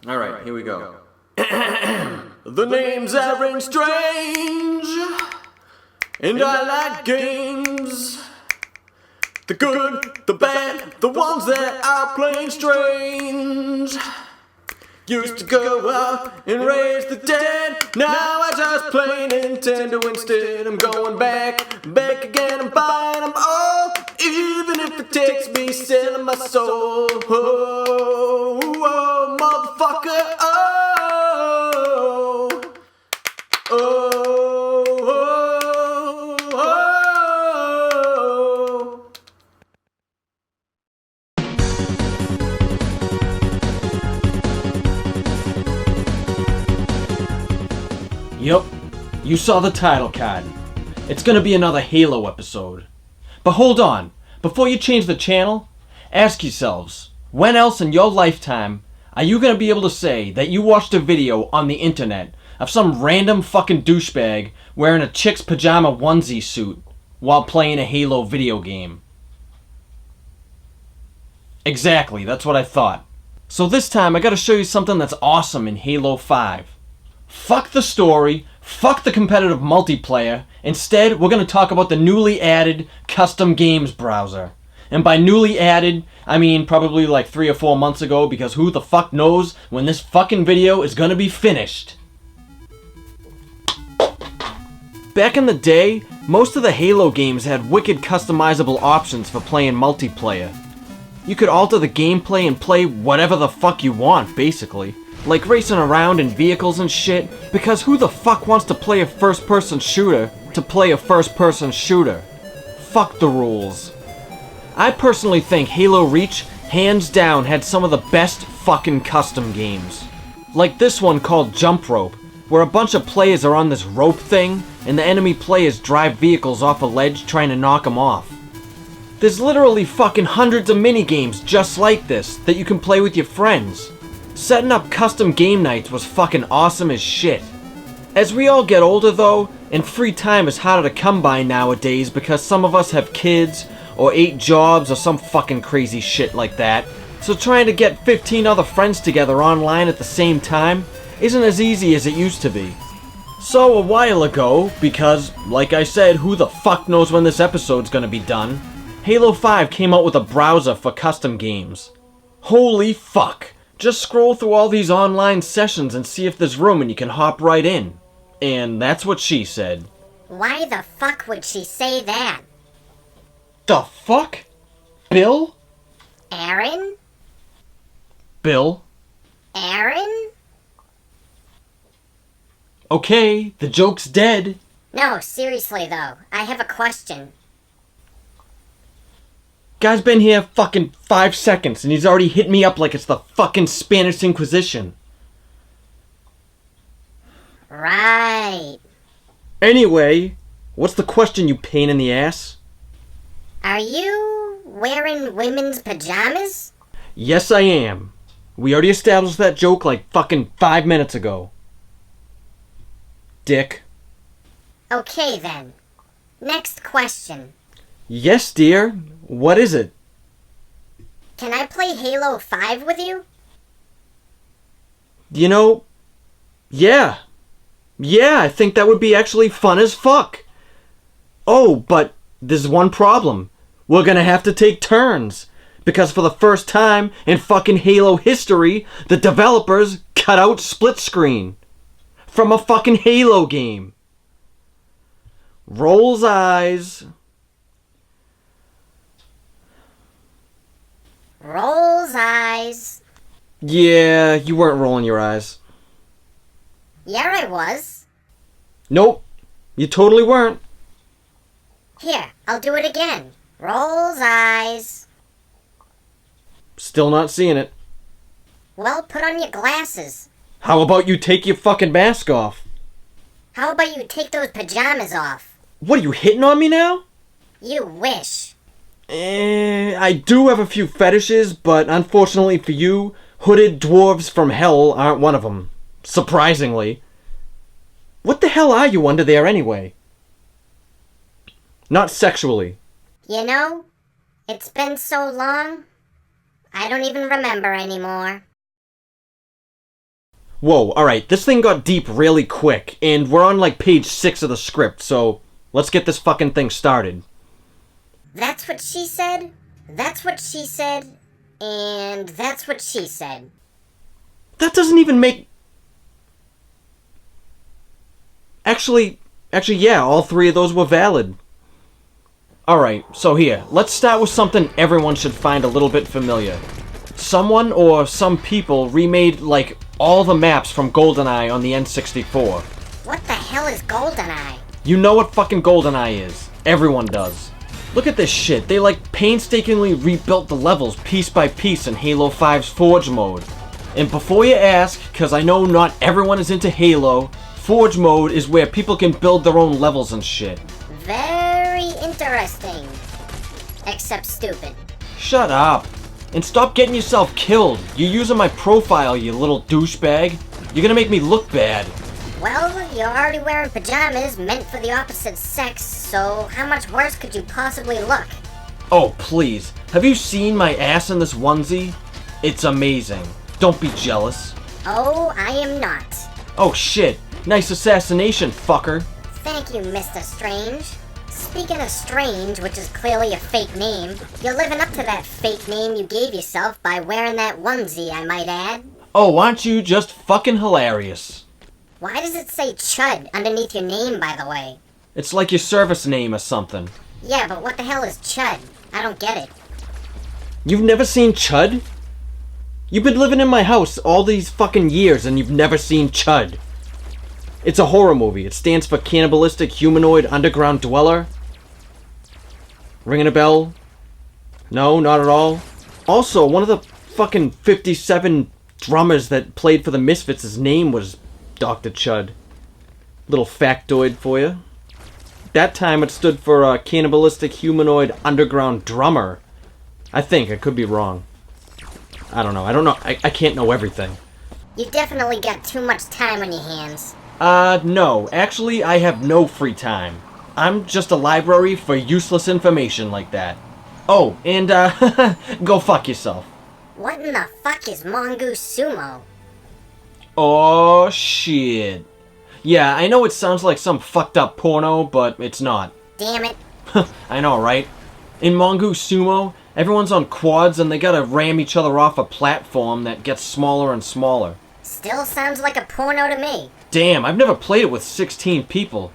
Alright, here we go. The names aren't strange, and I like games. The good, the bad, the ones that are plain strange. Used to go out and raise the dead. Now I just play Nintendo instead. I'm going back again. I'm buying them all, even if it takes me selling my soul. Oh, oh, motherfucker. Oh, oh, oh, oh. Yup, you saw the title card. It's gonna be another Halo episode. But hold on, before you change the channel, ask yourselves, when else in your lifetime are you gonna be able to say that you watched a video on the internet of some random fucking douchebag wearing a chick's pajama onesie suit while playing a Halo video game? Exactly, that's what I thought. So this time I gotta show you something that's awesome in Halo 5. Fuck the story, fuck the competitive multiplayer. Instead, we're going to talk about the newly added custom games browser. And by newly added, I mean probably like 3 or 4 months ago, because who the fuck knows when this fucking video is going to be finished. Back in the day, most of the Halo games had wicked customizable options for playing multiplayer. You could alter the gameplay and play whatever the fuck you want, basically. Like racing around in vehicles and shit, because who the fuck wants to play a first-person shooter to play a first-person shooter? Fuck the rules. I personally think Halo Reach, hands down, had some of the best fucking custom games. Like this one called Jump Rope, where a bunch of players are on this rope thing, and the enemy players drive vehicles off a ledge trying to knock them off. There's literally fucking hundreds of minigames just like this that you can play with your friends. Setting up custom game nights was fucking awesome as shit. As we all get older though, and free time is harder to come by nowadays because some of us have kids, or 8 jobs, or some fucking crazy shit like that, so trying to get 15 other friends together online at the same time isn't as easy as it used to be. So a while ago, because, like I said, who the fuck knows when this episode's gonna be done, Halo 5 came out with a browser for custom games. Holy fuck! Just scroll through all these online sessions and see if there's room and you can hop right in. And that's what she said. Why the fuck would she say that? The fuck? Bill? Aaron? Bill? Aaron? Okay, the joke's dead. No, seriously though, I have a question. Guy's been here fucking 5 seconds and he's already hit me up like it's the fucking Spanish Inquisition. Right. Anyway, what's the question, you pain in the ass? Are you wearing women's pajamas? Yes, I am. We already established that joke like fucking 5 minutes ago. Dick. Okay then. Next question. Yes, dear. What is it? Can I play Halo 5 with you? You know, yeah. Yeah, I think that would be actually fun as fuck. Oh, but there's one problem. We're gonna have to take turns. Because for the first time in fucking Halo history, the developers cut out split screen. From a fucking Halo game. Rolls eyes. Rolls eyes. Yeah, you weren't rolling your eyes. Yeah, I was. Nope, you totally weren't. Here, I'll do it again. Rolls eyes. Still not seeing it. Well, put on your glasses. How about you take your fucking mask off? How about you take those pajamas off? What, are you hitting on me now? You wish. I do have a few fetishes, but unfortunately for you, hooded dwarves from hell aren't one of them. Surprisingly. What the hell are you under there anyway? Not sexually. You know, it's been so long, I don't even remember anymore. Whoa, alright, this thing got deep really quick, and we're on like page 6 of the script, so let's get this fucking thing started. That's what she said, that's what she said, and that's what she said. That doesn't even make... Actually, yeah, all 3 of those were valid. Alright, so here, let's start with something everyone should find a little bit familiar. Someone or some people remade, like, all the maps from GoldenEye on the N64. What the hell is GoldenEye? You know what fucking GoldenEye is. Everyone does. Look at this shit. They, like, painstakingly rebuilt the levels piece by piece in Halo 5's Forge mode. And before you ask, because I know not everyone is into Halo, Forge mode is where people can build their own levels and shit. Very interesting. Except stupid. Shut up. And stop getting yourself killed. You're using my profile, you little douchebag. You're gonna make me look bad. Well, you're already wearing pajamas meant for the opposite sex, so how much worse could you possibly look? Oh, please. Have you seen my ass in this onesie? It's amazing. Don't be jealous. Oh, I am not. Oh shit. Nice assassination, fucker. Thank you, Mr. Strange. Speaking of Strange, which is clearly a fake name, you're living up to that fake name you gave yourself by wearing that onesie, I might add. Oh, aren't you just fucking hilarious? Why does it say Chud underneath your name, by the way? It's like your service name or something. Yeah, but what the hell is Chud? I don't get it. You've never seen Chud? You've been living in my house all these fucking years and you've never seen Chud. It's a horror movie. It stands for Cannibalistic Humanoid Underground Dweller. Ringing a bell? No, not at all. Also, one of the fucking 57 drummers that played for the Misfits, his name was Dr. Chud. Little factoid for you. That time it stood for Cannibalistic Humanoid Underground Drummer. I think. I could be wrong. I don't know. I can't know everything. You definitely got too much time on your hands. No. Actually, I have no free time. I'm just a library for useless information like that. Oh, and, go fuck yourself. What in the fuck is Mongoose Sumo? Oh, shit. Yeah, I know it sounds like some fucked up porno, but it's not. Damn it. I know, right? In Mongoose Sumo, everyone's on quads and they gotta ram each other off a platform that gets smaller and smaller. Still sounds like a porno to me. Damn, I've never played it with 16 people.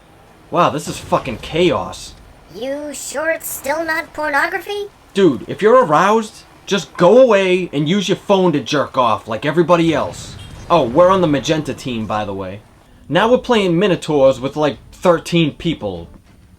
Wow, this is fucking chaos. You sure it's still not pornography? Dude, if you're aroused, just go away and use your phone to jerk off like everybody else. Oh, we're on the magenta team, by the way. Now we're playing Minotaurs with like 13 people.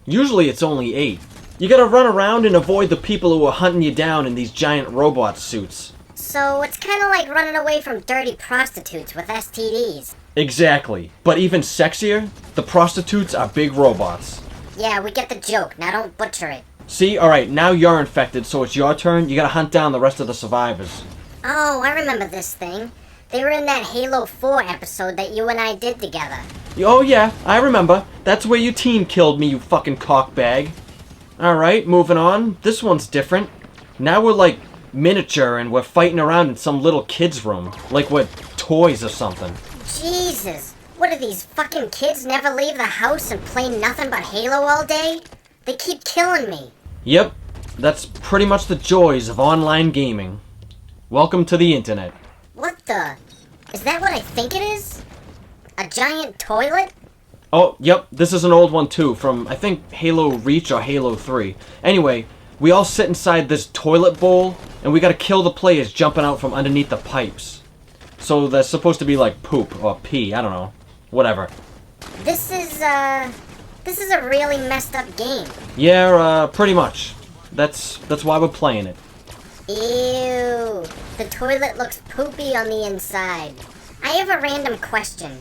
Usually it's only 8. You gotta run around and avoid the people who are hunting you down in these giant robot suits. So it's kinda like running away from dirty prostitutes with STDs. Exactly. But even sexier, the prostitutes are big robots. Yeah, we get the joke. Now don't butcher it. See? Alright, now you're infected, so it's your turn. You gotta hunt down the rest of the survivors. Oh, I remember this thing. They were in that Halo 4 episode that you and I did together. Oh yeah, I remember. That's where your team killed me, you fucking cockbag. Alright, moving on. This one's different. Now we're like miniature and we're fighting around in some little kid's room. Like we're toys or something. Jesus. What do these fucking kids never leave the house and play nothing but Halo all day? They keep killing me. Yep, that's pretty much the joys of online gaming. Welcome to the internet. What the? Is that what I think it is? A giant toilet? Oh, yep, this is an old one too, from I think Halo Reach or Halo 3. Anyway, we all sit inside this toilet bowl, and we gotta kill the players jumping out from underneath the pipes. So they're supposed to be like poop or pee, I don't know. Whatever. This is a really messed up game. Yeah, pretty much. That's why we're playing it. Ew. The toilet looks poopy on the inside. I have a random question.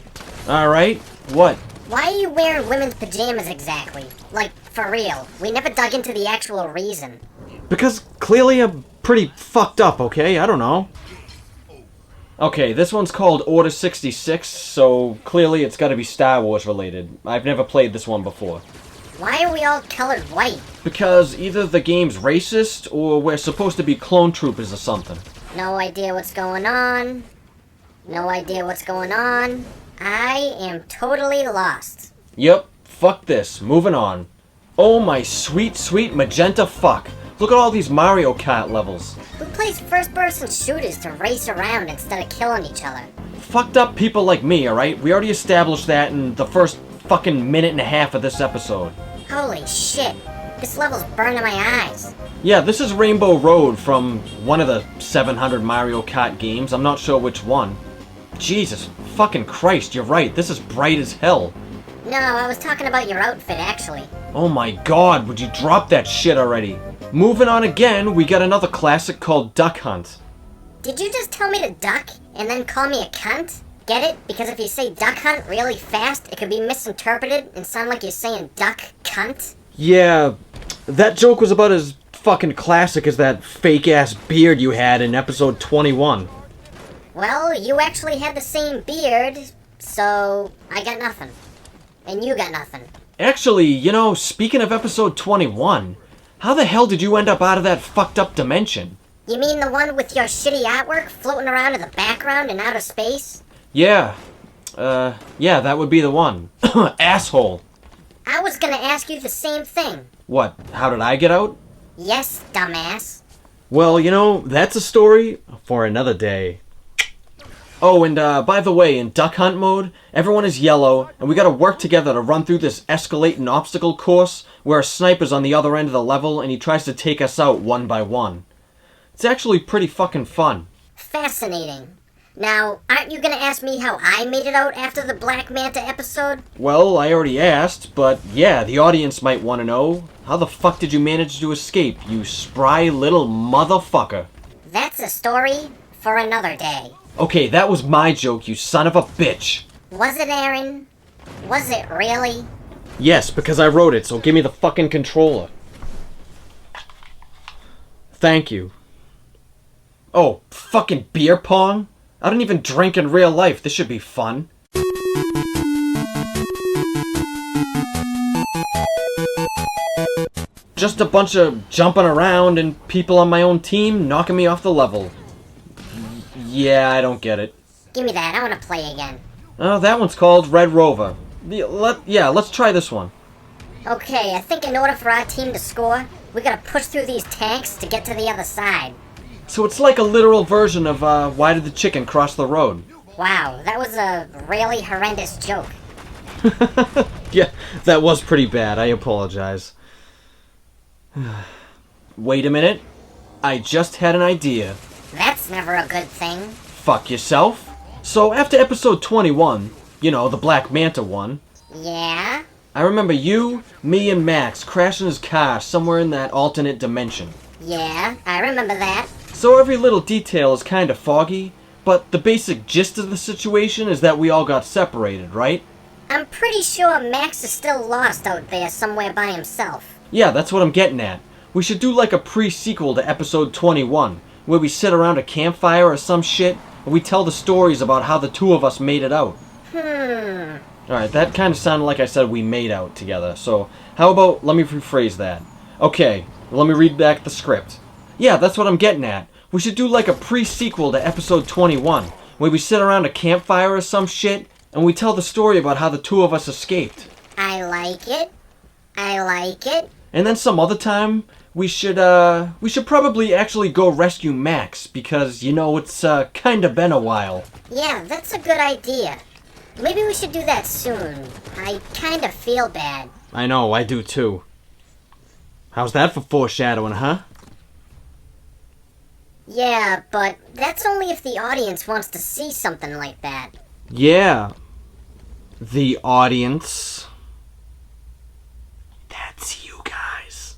Alright, what? Why are you wearing women's pajamas exactly? Like, for real. We never dug into the actual reason. Because clearly I'm pretty fucked up, okay? I don't know. Okay, this one's called Order 66, so clearly it's gotta be Star Wars related. I've never played this one before. Why are we all colored white? Because either the game's racist, or we're supposed to be clone troopers or something. No idea what's going on. No idea what's going on. I am totally lost. Yep, fuck this. Moving on. Oh my sweet, sweet magenta fuck. Look at all these Mario Kart levels. Who plays first-person shooters to race around instead of killing each other? Fucked up people like me, alright? We already established that in the first fucking minute and a half of this episode. Holy shit. This level's burning my eyes. Yeah, this is Rainbow Road from one of the 700 Mario Kart games. I'm not sure which one. Jesus fucking Christ, you're right. This is bright as hell. No, I was talking about your outfit, actually. Oh my god, would you drop that shit already? Moving on again, we got another classic called Duck Hunt. Did you just tell me to duck and then call me a cunt? Get it? Because if you say duck hunt really fast, it could be misinterpreted and sound like you're saying duck cunt. Yeah, that joke was about as fucking classic as that fake-ass beard you had in episode 21. Well, you actually had the same beard, so I got nothing. And you got nothing. Actually, you know, speaking of episode 21, how the hell did you end up out of that fucked up dimension? You mean the one with your shitty artwork floating around in the background in outer space? Yeah, that would be the one. Asshole. I was gonna ask you the same thing. What, how did I get out? Yes, dumbass. Well, you know, that's a story for another day. Oh, and by the way, in Duck Hunt mode, everyone is yellow, and we gotta work together to run through this escalating obstacle course where a sniper's on the other end of the level and he tries to take us out one by one. It's actually pretty fucking fun. Fascinating. Now, aren't you gonna ask me how I made it out after the Black Manta episode? Well, I already asked, but yeah, the audience might want to know. How the fuck did you manage to escape, you spry little motherfucker? That's a story for another day. Okay, that was my joke, you son of a bitch. Was it, Aaron? Was it really? Yes, because I wrote it, so give me the fucking controller. Thank you. Oh, fucking beer pong? I don't even drink in real life. This should be fun. Just a bunch of jumping around and people on my own team knocking me off the level. Yeah, I don't get it. Give me that. I want to play again. Oh, that one's called Red Rover. Let's try this one. Okay, I think in order for our team to score, we gotta push through these tanks to get to the other side. So it's like a literal version of Why Did the Chicken Cross the Road? Wow, that was a really horrendous joke. Yeah, that was pretty bad. I apologize. Wait a minute. I just had an idea. That's never a good thing. Fuck yourself. So after episode 21, you know, the Black Manta one, Yeah? I remember you, me, and Max crashing his car somewhere in that alternate dimension. Yeah, I remember that. So every little detail is kinda foggy, but the basic gist of the situation is that we all got separated, right? I'm pretty sure Max is still lost out there somewhere by himself. Yeah, that's what I'm getting at. We should do like a pre-sequel to episode 21, where we sit around a campfire or some shit, and we tell the stories about how the two of us made it out. Alright, that kind of sounded like I said we made out together, so how about, let me rephrase that. Okay, let me read back the script. Yeah, that's what I'm getting at. We should do like a pre-sequel to episode 21, where we sit around a campfire or some shit, and we tell the story about how the two of us escaped. I like it. I like it. And then some other time, we should probably actually go rescue Max, because, you know, it's kinda been a while. Yeah, that's a good idea. Maybe we should do that soon. I kinda feel bad. I know, I do too. How's that for foreshadowing, huh? Yeah, but that's only if the audience wants to see something like that. Yeah. The audience. That's you guys.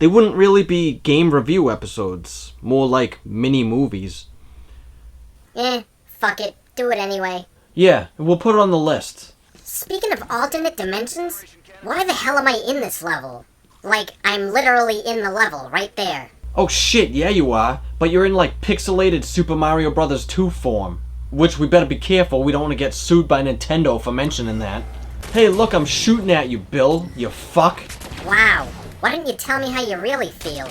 They wouldn't really be game review episodes. More like mini movies. Fuck it. Do it anyway. Yeah, we'll put it on the list. Speaking of alternate dimensions, why the hell am I in this level? Like, I'm literally in the level, right there. Oh shit, yeah you are. But you're in like pixelated Super Mario Bros. 2 form. Which we better be careful, we don't want to get sued by Nintendo for mentioning that. Hey look, I'm shooting at you, Bill, you fuck. Wow, why didn't you tell me how you really feel?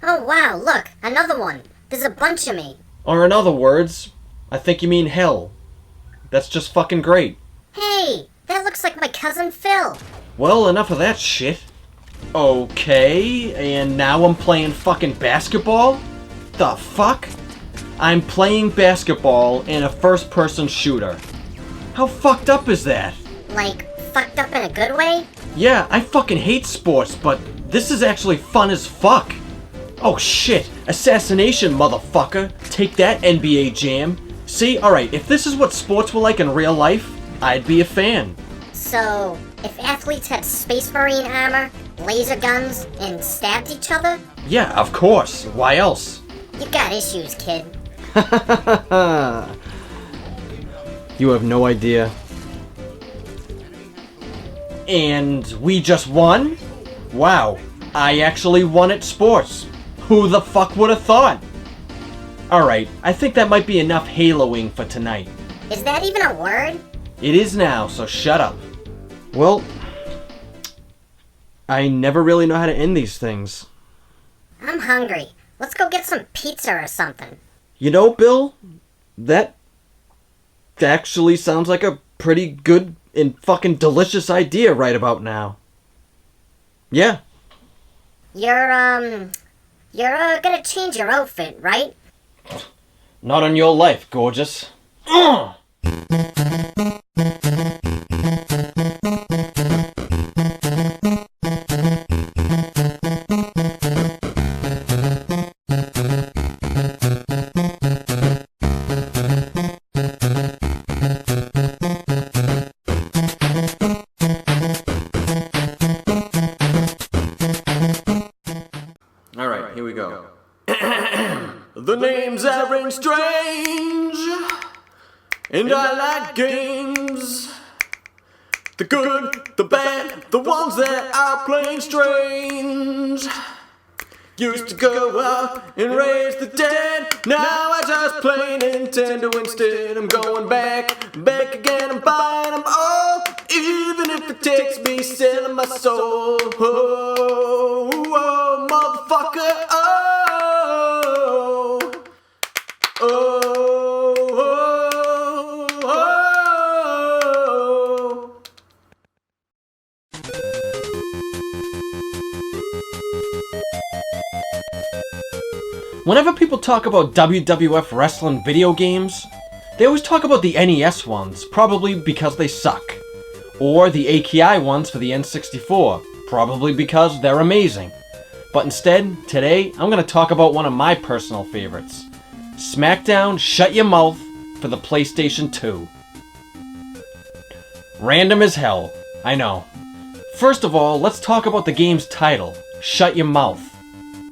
Oh wow, look, another one. There's a bunch of me. Or in other words, I think you mean hell. That's just fucking great. Hey, that looks like my cousin Phil. Well, enough of that shit. Okay, and now I'm playing fucking basketball? The fuck? I'm playing basketball in a first-person shooter. How fucked up is that? Like, fucked up in a good way? Yeah, I fucking hate sports, but this is actually fun as fuck. Oh shit, assassination, motherfucker. Take that, NBA Jam. See, alright, if this is what sports were like in real life, I'd be a fan. So, if athletes had Space Marine armor, laser guns, and stabbed each other? Yeah, of course. Why else? You got issues, kid. You have no idea. And we just won? Wow, I actually won at sports. Who the fuck would have thought? Alright, I think that might be enough haloing for tonight. Is that even a word? It is now, so shut up. Well, I never really know how to end these things. I'm hungry. Let's go get some pizza or something. You know, Bill, that actually sounds like a pretty good and fucking delicious idea right about now. Yeah. You're gonna change your outfit, right? Not on your life, gorgeous. Alright, here we go. The names aren't strange, and I like games. The good, the bad, the ones that are plain strange. Used to go out and raise the dead. Now I just play Nintendo instead. I'm going back again. I'm buying them all, even if it takes me selling my soul. Oh, oh, motherfucker. Oh, oh, oh, oh. Whenever people talk about WWF wrestling video games, they always talk about the NES ones, probably because they suck. Or the AKI ones for the N64, probably because they're amazing. But instead, today, I'm going to talk about one of my personal favorites. Smackdown Shut Your Mouth for the PlayStation 2. Random as hell, I know. First of all, let's talk about the game's title, Shut Your Mouth.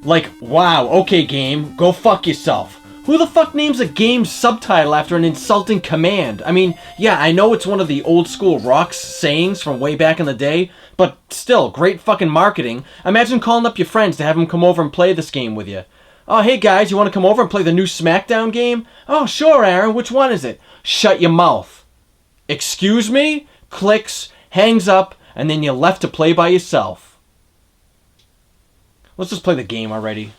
Like, wow, okay game, go fuck yourself. Who the fuck names a game's subtitle after an insulting command? I mean, yeah, I know it's one of the old school rock sayings from way back in the day, but still, great fucking marketing. Imagine calling up your friends to have them come over and play this game with you. Oh, hey guys, you want to come over and play the new Smackdown game? Oh, sure, Aaron, which one is it? Shut your mouth. Excuse me? Clicks, hangs up, and then you're left to play by yourself. Let's just play the game already.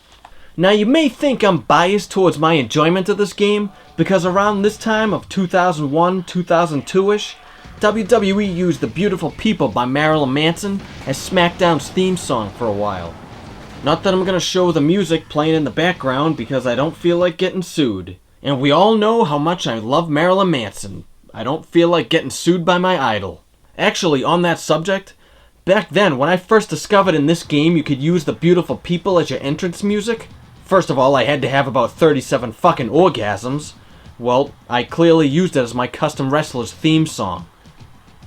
Now you may think I'm biased towards my enjoyment of this game, because around this time of 2001, 2002-ish, WWE used The Beautiful People by Marilyn Manson as SmackDown's theme song for a while. Not that I'm gonna show the music playing in the background because I don't feel like getting sued. And we all know how much I love Marilyn Manson. I don't feel like getting sued by my idol. Actually, on that subject, back then, when I first discovered in this game you could use The Beautiful People as your entrance music, first of all, I had to have about 37 fucking orgasms. Well, I clearly used it as my custom wrestler's theme song.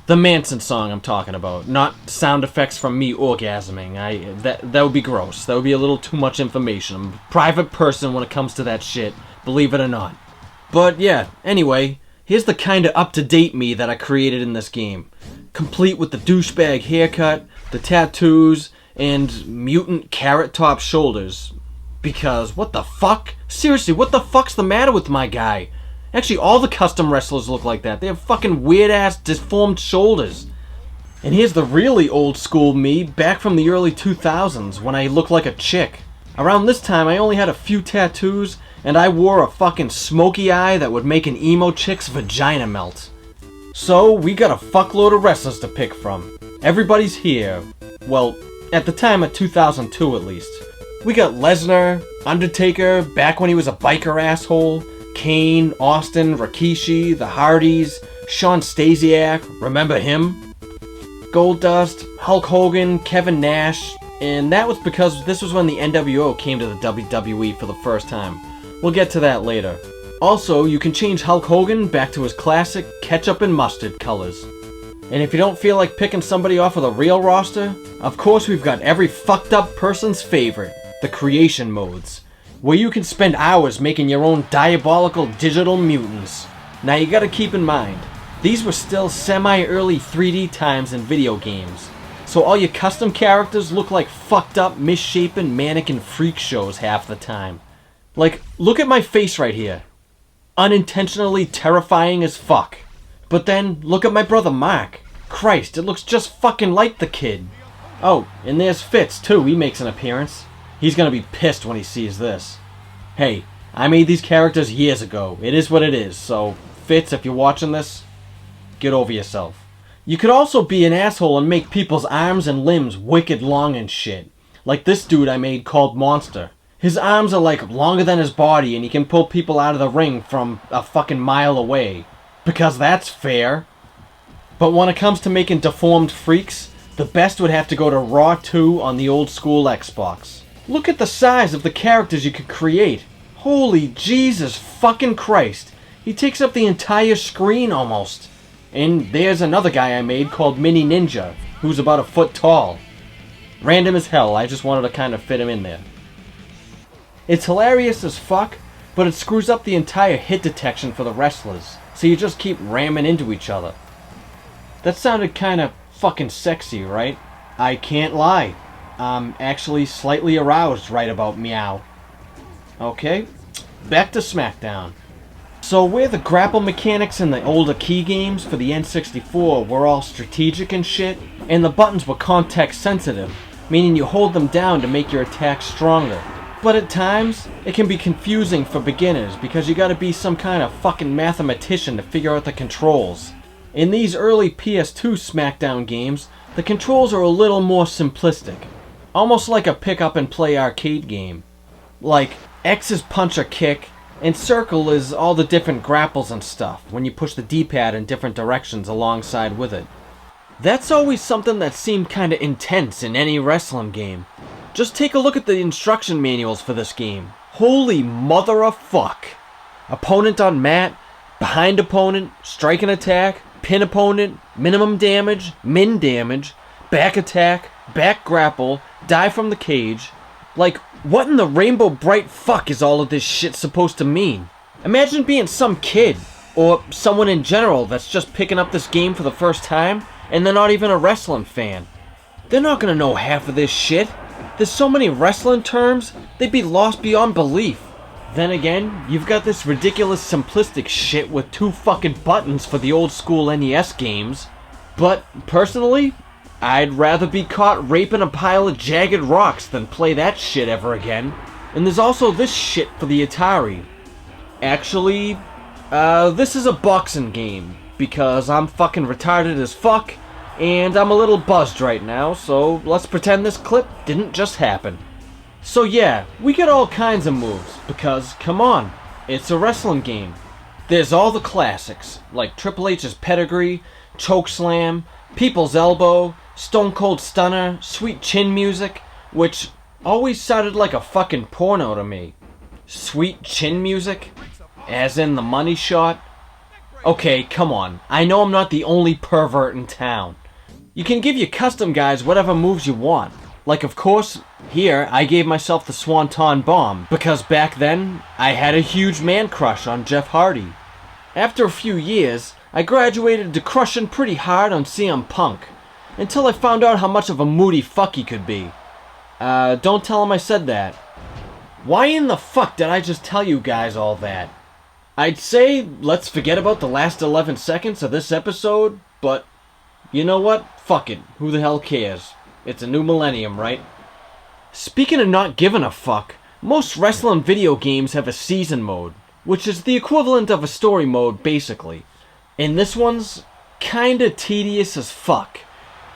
The Manson song I'm talking about, not sound effects from me orgasming. That would be gross. That would be a little too much information. I'm a private person when it comes to that shit, believe it or not. But yeah, anyway, here's the kinda up-to-date me that I created in this game. Complete with the douchebag haircut, the tattoos, and mutant carrot-top shoulders. Because, what the fuck? Seriously, what the fuck's the matter with my guy? Actually, all the custom wrestlers look like that. They have fucking weird-ass, deformed shoulders. And here's the really old-school me, back from the early 2000s, when I looked like a chick. Around this time, I only had a few tattoos, and I wore a fucking smoky eye that would make an emo chick's vagina melt. So, we got a fuckload of wrestlers to pick from. Everybody's here. Well, at the time of 2002 at least. We got Lesnar, Undertaker, back when he was a biker asshole, Kane, Austin, Rikishi, the Hardys, Shawn Stasiak, remember him? Goldust, Hulk Hogan, Kevin Nash, and that was because this was when the NWO came to the WWE for the first time. We'll get to that later. Also, you can change Hulk Hogan back to his classic ketchup and mustard colors. And if you don't feel like picking somebody off of the real roster, of course we've got every fucked up person's favorite, the creation modes, where you can spend hours making your own diabolical digital mutants. Now you gotta keep in mind, these were still semi-early 3D times in video games, so all your custom characters look like fucked up, misshapen mannequin freak shows half the time. Like, look at my face right here. Unintentionally terrifying as fuck. But then, look at my brother Mark. Christ, it looks just fucking like the kid. Oh, and there's Fitz too, he makes an appearance. He's gonna be pissed when he sees this. Hey, I made these characters years ago. It is what it is, so Fitz, if you're watching this, get over yourself. You could also be an asshole and make people's arms and limbs wicked long and shit. Like this dude I made called Monster. His arms are like longer than his body and he can pull people out of the ring from a fucking mile away. Because that's fair. But when it comes to making deformed freaks, the best would have to go to Raw 2 on the old school Xbox. Look at the size of the characters you could create. Holy Jesus fucking Christ. He takes up the entire screen almost. And there's another guy I made called Mini Ninja, who's about a foot tall. Random as hell, I just wanted to kind of fit him in there. It's hilarious as fuck, but it screws up the entire hit detection for the wrestlers, so you just keep ramming into each other. That sounded kinda fucking sexy, right? I can't lie. I'm actually slightly aroused right about meow. Okay, back to Smackdown. So where the grapple mechanics in the older key games for the N64 were all strategic and shit, and the buttons were context sensitive, meaning you hold them down to make your attacks stronger. But at times, it can be confusing for beginners because you gotta be some kind of fucking mathematician to figure out the controls. In these early PS2 Smackdown games, the controls are a little more simplistic. Almost like a pick up and play arcade game. Like, X is punch or kick, and circle is all the different grapples and stuff when you push the D-pad in different directions alongside with it. That's always something that seemed kinda intense in any wrestling game. Just take a look at the instruction manuals for this game. Holy mother of fuck. Opponent on mat, behind opponent, strike and attack, pin opponent, minimum damage, min damage, back attack, back grapple, die from the cage. Like, what in the rainbow bright fuck is all of this shit supposed to mean? Imagine being some kid, or someone in general that's just picking up this game for the first time, and they're not even a wrestling fan. They're not gonna know half of this shit. There's so many wrestling terms, they'd be lost beyond belief. Then again, you've got this ridiculous simplistic shit with 2 fucking buttons for the old school NES games. But, personally, I'd rather be caught raping a pile of jagged rocks than play that shit ever again. And there's also this shit for the Atari. Actually, this is a boxing game, because I'm fucking retarded as fuck, and I'm a little buzzed right now, so let's pretend this clip didn't just happen. So yeah, we get all kinds of moves, because, come on, it's a wrestling game. There's all the classics, like Triple H's pedigree, chokeslam, people's elbow, Stone Cold Stunner, sweet chin music, which always sounded like a fucking porno to me. Sweet chin music? As in the money shot? Okay, come on, I know I'm not the only pervert in town. You can give your custom guys whatever moves you want. Like, of course, here I gave myself the Swanton Bomb, because back then, I had a huge man crush on Jeff Hardy. After a few years, I graduated to crushing pretty hard on CM Punk, until I found out how much of a moody fuck he could be. Don't tell him I said that. Why in the fuck did I just tell you guys all that? I'd say let's forget about the last 11 seconds of this episode, but you know what? Fuck it. Who the hell cares? It's a new millennium, right? Speaking of not giving a fuck, Most wrestling video games have a season mode, which is the equivalent of a story mode basically. And this one's kinda tedious as fuck.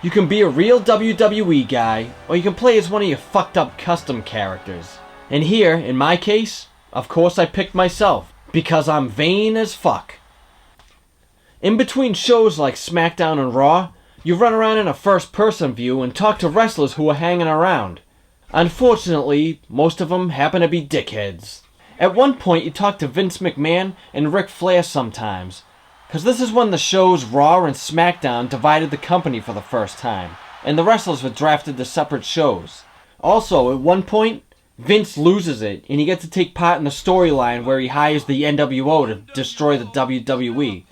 You can be a real WWE guy, or you can play as one of your fucked up custom characters. And here, in my case, of course I picked myself, because I'm vain as fuck. In between shows like Smackdown and Raw, you run around in a first-person view and talk to wrestlers who are hanging around. Unfortunately, most of them happen to be dickheads. At one point you talk to Vince McMahon and Ric Flair sometimes, because this is when the shows Raw and Smackdown divided the company for the first time, and the wrestlers were drafted to separate shows. Also, at one point, Vince loses it, and he gets to take part in the storyline where he hires the NWO to destroy the WWE.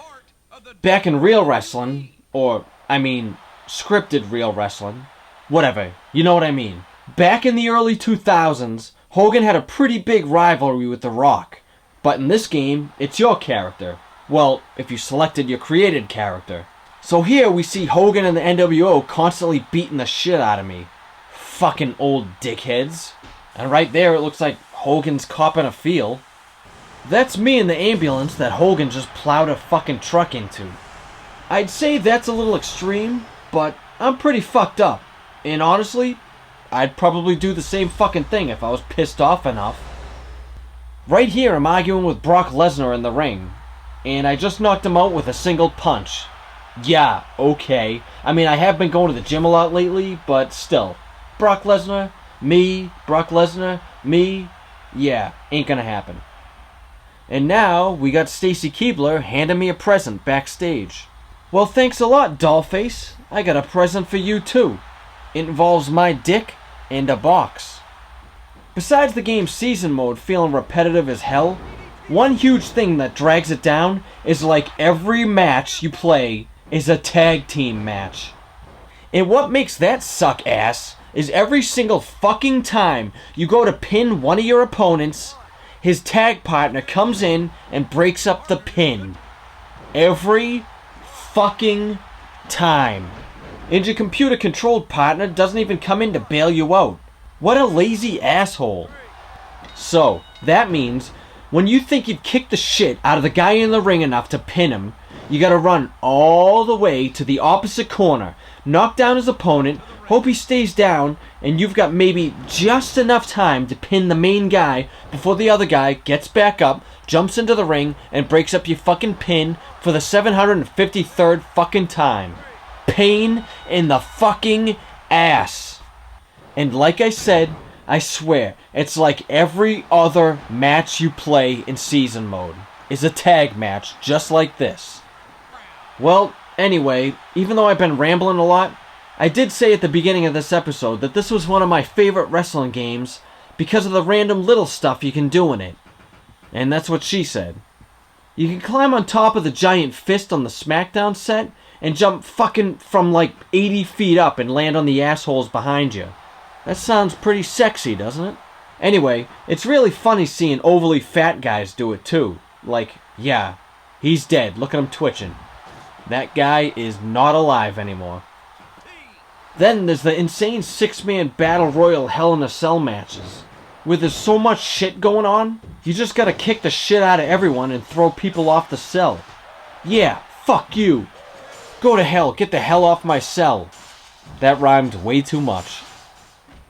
Back in real wrestling, scripted real wrestling, whatever, you know what I mean. Back in the early 2000s, Hogan had a pretty big rivalry with The Rock, but in this game, it's your character. Well, if you selected your created character. So here we see Hogan and the NWO constantly beating the shit out of me. Fucking old dickheads. And right there it looks like Hogan's copping a feel. That's me in the ambulance that Hogan just plowed a fucking truck into. I'd say that's a little extreme, but I'm pretty fucked up. And honestly, I'd probably do the same fucking thing if I was pissed off enough. Right here I'm arguing with Brock Lesnar in the ring. And I just knocked him out with a single punch. Yeah, okay. I have been going to the gym a lot lately, but still. Brock Lesnar, me, Brock Lesnar, me, yeah, ain't gonna happen. And now, we got Stacy Keibler handing me a present backstage. Well, thanks a lot, Dollface. I got a present for you too. It involves my dick and a box. Besides the game's season mode feeling repetitive as hell, one huge thing that drags it down is like every match you play is a tag team match. And what makes that suck ass is every single fucking time you go to pin one of your opponents, his tag partner comes in and breaks up the pin. Every fucking time. And your computer controlled partner doesn't even come in to bail you out. What a lazy asshole. So, that means when you think you've kicked the shit out of the guy in the ring enough to pin him, you gotta run all the way to the opposite corner, knock down his opponent, hope he stays down, and you've got maybe just enough time to pin the main guy before the other guy gets back up, jumps into the ring, and breaks up your fucking pin for the 753rd fucking time. Pain in the fucking ass. And like I said, I swear, it's like every other match you play in season mode is a tag match just like this. Well, anyway, even though I've been rambling a lot, I did say at the beginning of this episode that this was one of my favorite wrestling games because of the random little stuff you can do in it. And that's what she said. You can climb on top of the giant fist on the Smackdown set and jump fucking from like 80 feet up and land on the assholes behind you. That sounds pretty sexy, doesn't it? Anyway, it's really funny seeing overly fat guys do it too. Like, yeah, he's dead. Look at him twitching. That guy is not alive anymore. Then there's the insane 6-man Battle Royal Hell in a Cell matches. Where there's so much shit going on, you just gotta kick the shit out of everyone and throw people off the cell. Yeah, fuck you. Go to hell, get the hell off my cell. That rhymed way too much.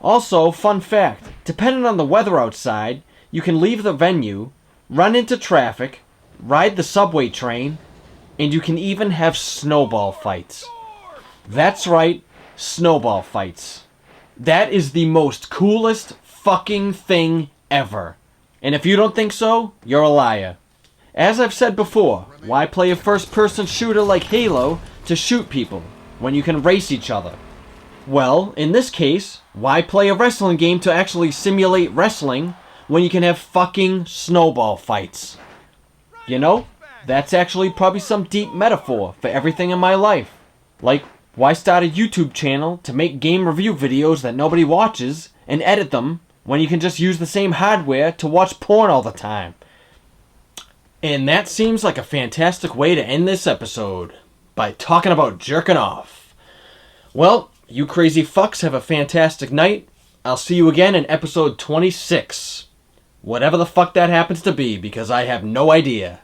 Also, fun fact, depending on the weather outside, you can leave the venue, run into traffic, ride the subway train, and you can even have snowball fights. That's right, snowball fights. That is the most coolest fucking thing ever. And if you don't think so, you're a liar. As I've said before, why play a first-person shooter like Halo to shoot people when you can race each other? Well, in this case, why play a wrestling game to actually simulate wrestling when you can have fucking snowball fights? You know, that's actually probably some deep metaphor for everything in my life. Like, why start a YouTube channel to make game review videos that nobody watches and edit them when you can just use the same hardware to watch porn all the time? And that seems like a fantastic way to end this episode, by talking about jerking off. Well, you crazy fucks have a fantastic night. I'll see you again in episode 26. Whatever the fuck that happens to be, because I have no idea.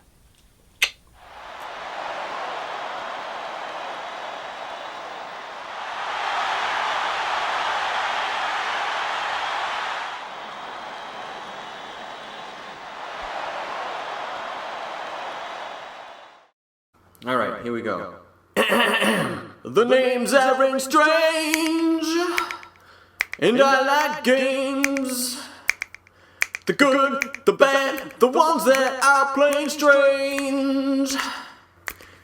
Alright, here we go. The names are ring strange, and I like games. The good, the bad, the ones that are playing strange.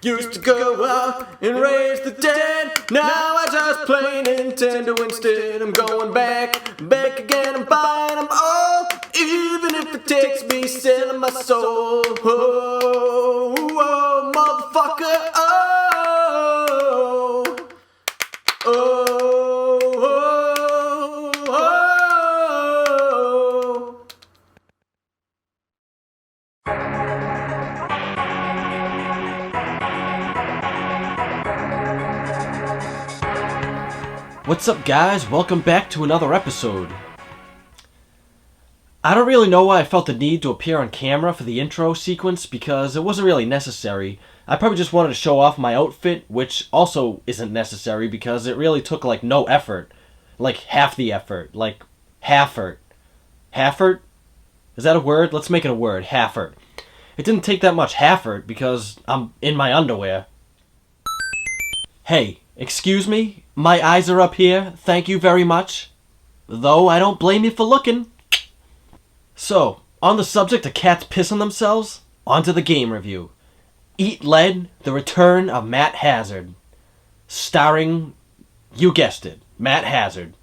Used to go out and raise the dead, now I just play Nintendo instead. I'm going back again, I'm buying them all, even if it takes me selling my soul. Oh, oh, motherfucker, oh, oh, oh, oh. What's up, guys? Welcome back to another episode. I don't really know why I felt the need to appear on camera for the intro sequence, because it wasn't really necessary. I probably just wanted to show off my outfit, which also isn't necessary because it really took like no effort. Like half the effort. Like half-ert. Half-ert? Is that a word? Let's make it a word. Half-ert. It didn't take that much half-ert because I'm in my underwear. Hey, excuse me? My eyes are up here, thank you very much. Though I don't blame you for looking. So, on the subject of cats pissing themselves, onto the game review. Eat Lead, The Return of Matt Hazard. Starring, you guessed it, Matt Hazard.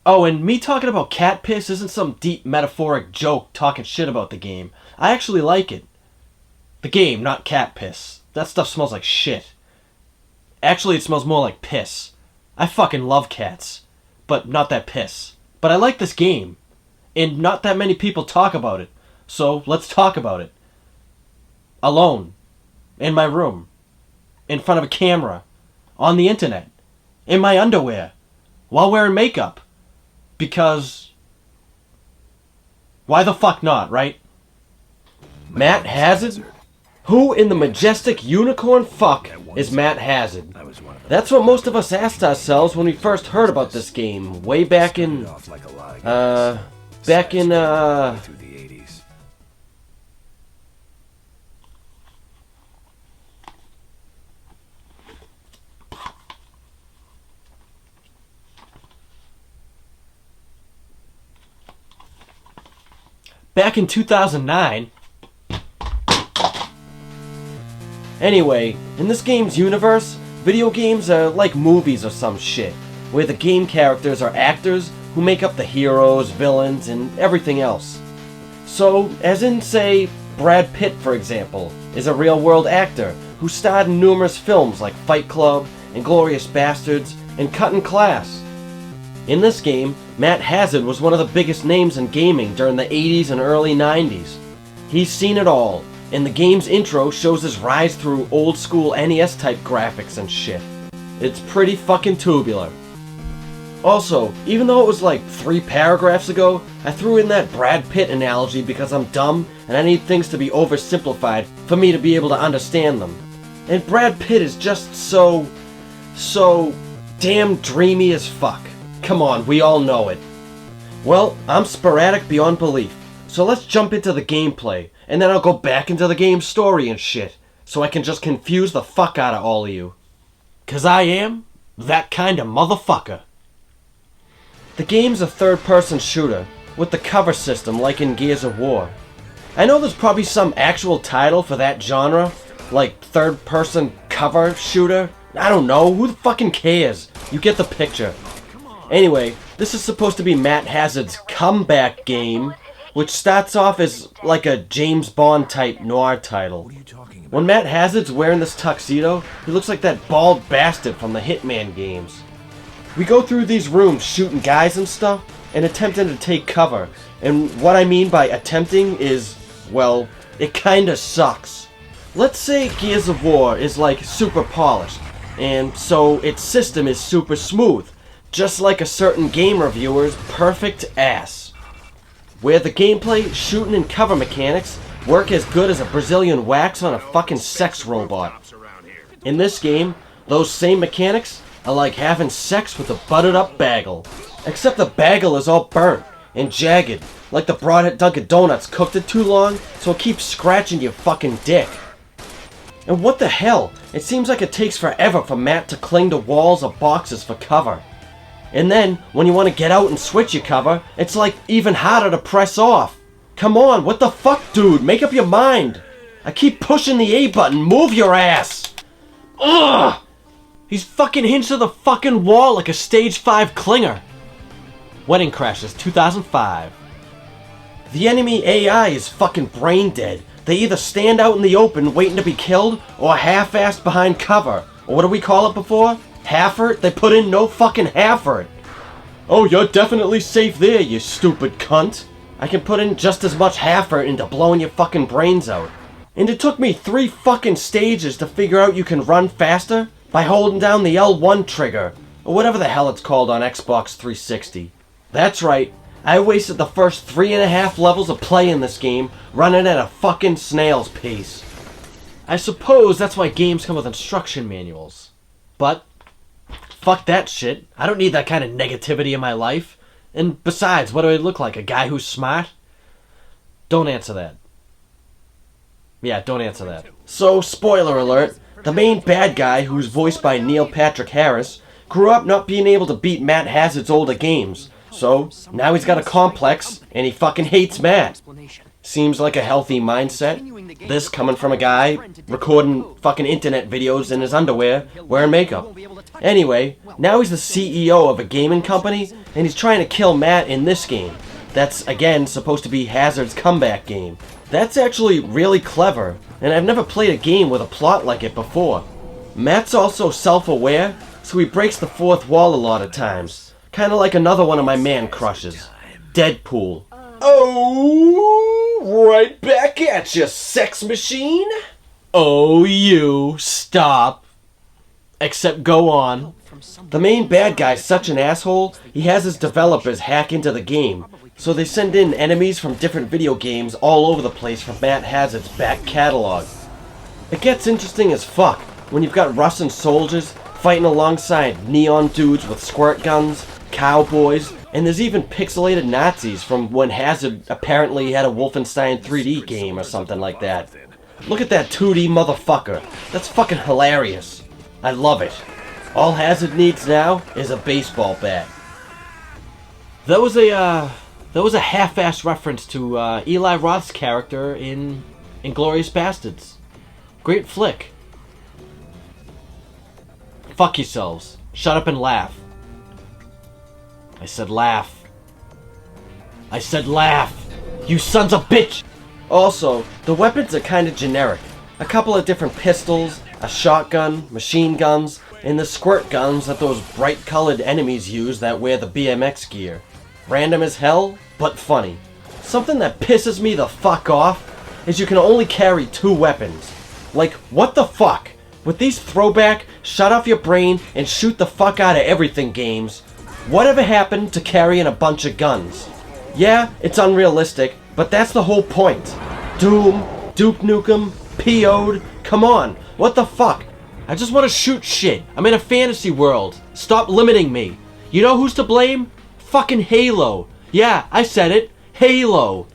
Oh, and me talking about cat piss isn't some deep metaphoric joke talking shit about the game. I actually like it. The game, not cat piss. That stuff smells like shit. Actually, it smells more like piss. I fucking love cats, but not that piss. But I like this game, and not that many people talk about it, so let's talk about it. Alone, in my room, in front of a camera, on the internet, in my underwear, while wearing makeup, because why the fuck not, right? Matt Hazard? Who in the majestic unicorn fuck is Matt Hazard? That's what most of us asked ourselves when we first heard about this game, way back in, back in 2009. Anyway, in this game's universe, video games are like movies or some shit, where the game characters are actors who make up the heroes, villains, and everything else. So, as in, say, Brad Pitt, for example, is a real-world actor who starred in numerous films like Fight Club, Inglourious Bastards, and Cutting Class. In this game, Matt Hazard was one of the biggest names in gaming during the 80s and early 90s. He's seen it all, and the game's intro shows his rise through old-school NES-type graphics and shit. It's pretty fucking tubular. Also, even though it was like 3 paragraphs ago, I threw in that Brad Pitt analogy because I'm dumb and I need things to be oversimplified for me to be able to understand them. And Brad Pitt is just so damn dreamy as fuck. Come on, we all know it. Well, I'm sporadic beyond belief, so let's jump into the gameplay, and then I'll go back into the game's story and shit, so I can just confuse the fuck out of all of you. 'Cause I am that kind of motherfucker. The game's a third-person shooter, with the cover system like in Gears of War. I know there's probably some actual title for that genre, like third-person cover shooter. I don't know, who the fucking cares? You get the picture. Anyway, this is supposed to be Matt Hazard's comeback game, which starts off as like a James Bond type noir title. When Matt Hazard's wearing this tuxedo, he looks like that bald bastard from the Hitman games. We go through these rooms shooting guys and stuff, and attempting to take cover, and what I mean by attempting is, well, it kinda sucks. Let's say Gears of War is like super polished, and so its system is super smooth, just like a certain game reviewer's perfect ass. where the gameplay, shooting, and cover mechanics work as good as a Brazilian wax on a fucking sex robot. In this game, those same mechanics are like having sex with a buttered up bagel. Except the bagel is all burnt and jagged, like the broadhead Dunkin' Donuts cooked it too long, so it keeps scratching your fucking dick. And what the hell? It seems like it takes forever for Matt to cling to walls or boxes for cover. And then, when you want to get out and switch your cover, it's like even harder to press off. Come on, what the fuck, dude? Make up your mind. I keep pushing the A button. Move your ass. Ugh! He's fucking hinged to the fucking wall like a stage 5 clinger. Wedding Crashers 2005. The enemy AI is fucking brain dead. They either stand out in the open waiting to be killed, or half-assed behind cover. Or what do we call it before? Half-ert? They put in no fucking half-ert. Oh, you're definitely safe there, you stupid cunt. I can put in just as much half-ert into blowing your fucking brains out. And it took me 3 fucking stages to figure out you can run faster by holding down the L1 trigger, or whatever the hell it's called on Xbox 360. That's right, I wasted the first 3.5 levels of play in this game running at a fucking snail's pace. I suppose that's why games come with instruction manuals. But, fuck that shit. I don't need that kind of negativity in my life. And besides, what do I look like, a guy who's smart? Don't answer that. Yeah, don't answer that. So, spoiler alert, the main bad guy, who's voiced by Neil Patrick Harris, grew up not being able to beat Matt Hazard's older games. So, now he's got a complex, and he fucking hates Matt. Seems like a healthy mindset. This coming from a guy recording fucking internet videos in his underwear, wearing makeup. Anyway, now he's the CEO of a gaming company, and he's trying to kill Matt in this game. That's, again, supposed to be Hazard's comeback game. That's actually really clever, and I've never played a game with a plot like it before. Matt's also self-aware, so he breaks the fourth wall a lot of times. Kinda like another one of my man crushes. Deadpool. Oh, right back at you, sex machine. Oh, you. Stop. Except go on. The main bad guy's such an asshole, he has his developers hack into the game. So they send in enemies from different video games all over the place from Matt Hazard's back catalog. It gets interesting as fuck when you've got Russian soldiers fighting alongside neon dudes with squirt guns, cowboys, and there's even pixelated Nazis from when Hazard apparently had a Wolfenstein 3D game or something like that. Look at that 2D motherfucker. That's fucking hilarious. I love it. All Hazard needs now is a baseball bat. That was a half-assed reference to Eli Roth's character in Inglourious Bastards. Great flick. Fuck yourselves. Shut up and laugh. I said laugh. I said laugh. You sons of bitch! Also, the weapons are kinda generic. A couple of different pistols, a shotgun, machine guns, and the squirt guns that those bright-colored enemies use that wear the BMX gear. Random as hell, but funny. Something that pisses me the fuck off is you can only carry 2 weapons. Like, what the fuck? With these throwback, shut off your brain and shoot the fuck out of everything games, whatever happened to carrying a bunch of guns? Yeah, it's unrealistic, but that's the whole point. Doom, Duke Nukem, PO'd, come on, what the fuck? I just want to shoot shit. I'm in a fantasy world. Stop limiting me. You know who's to blame? Fucking Halo. Yeah, I said it. Halo.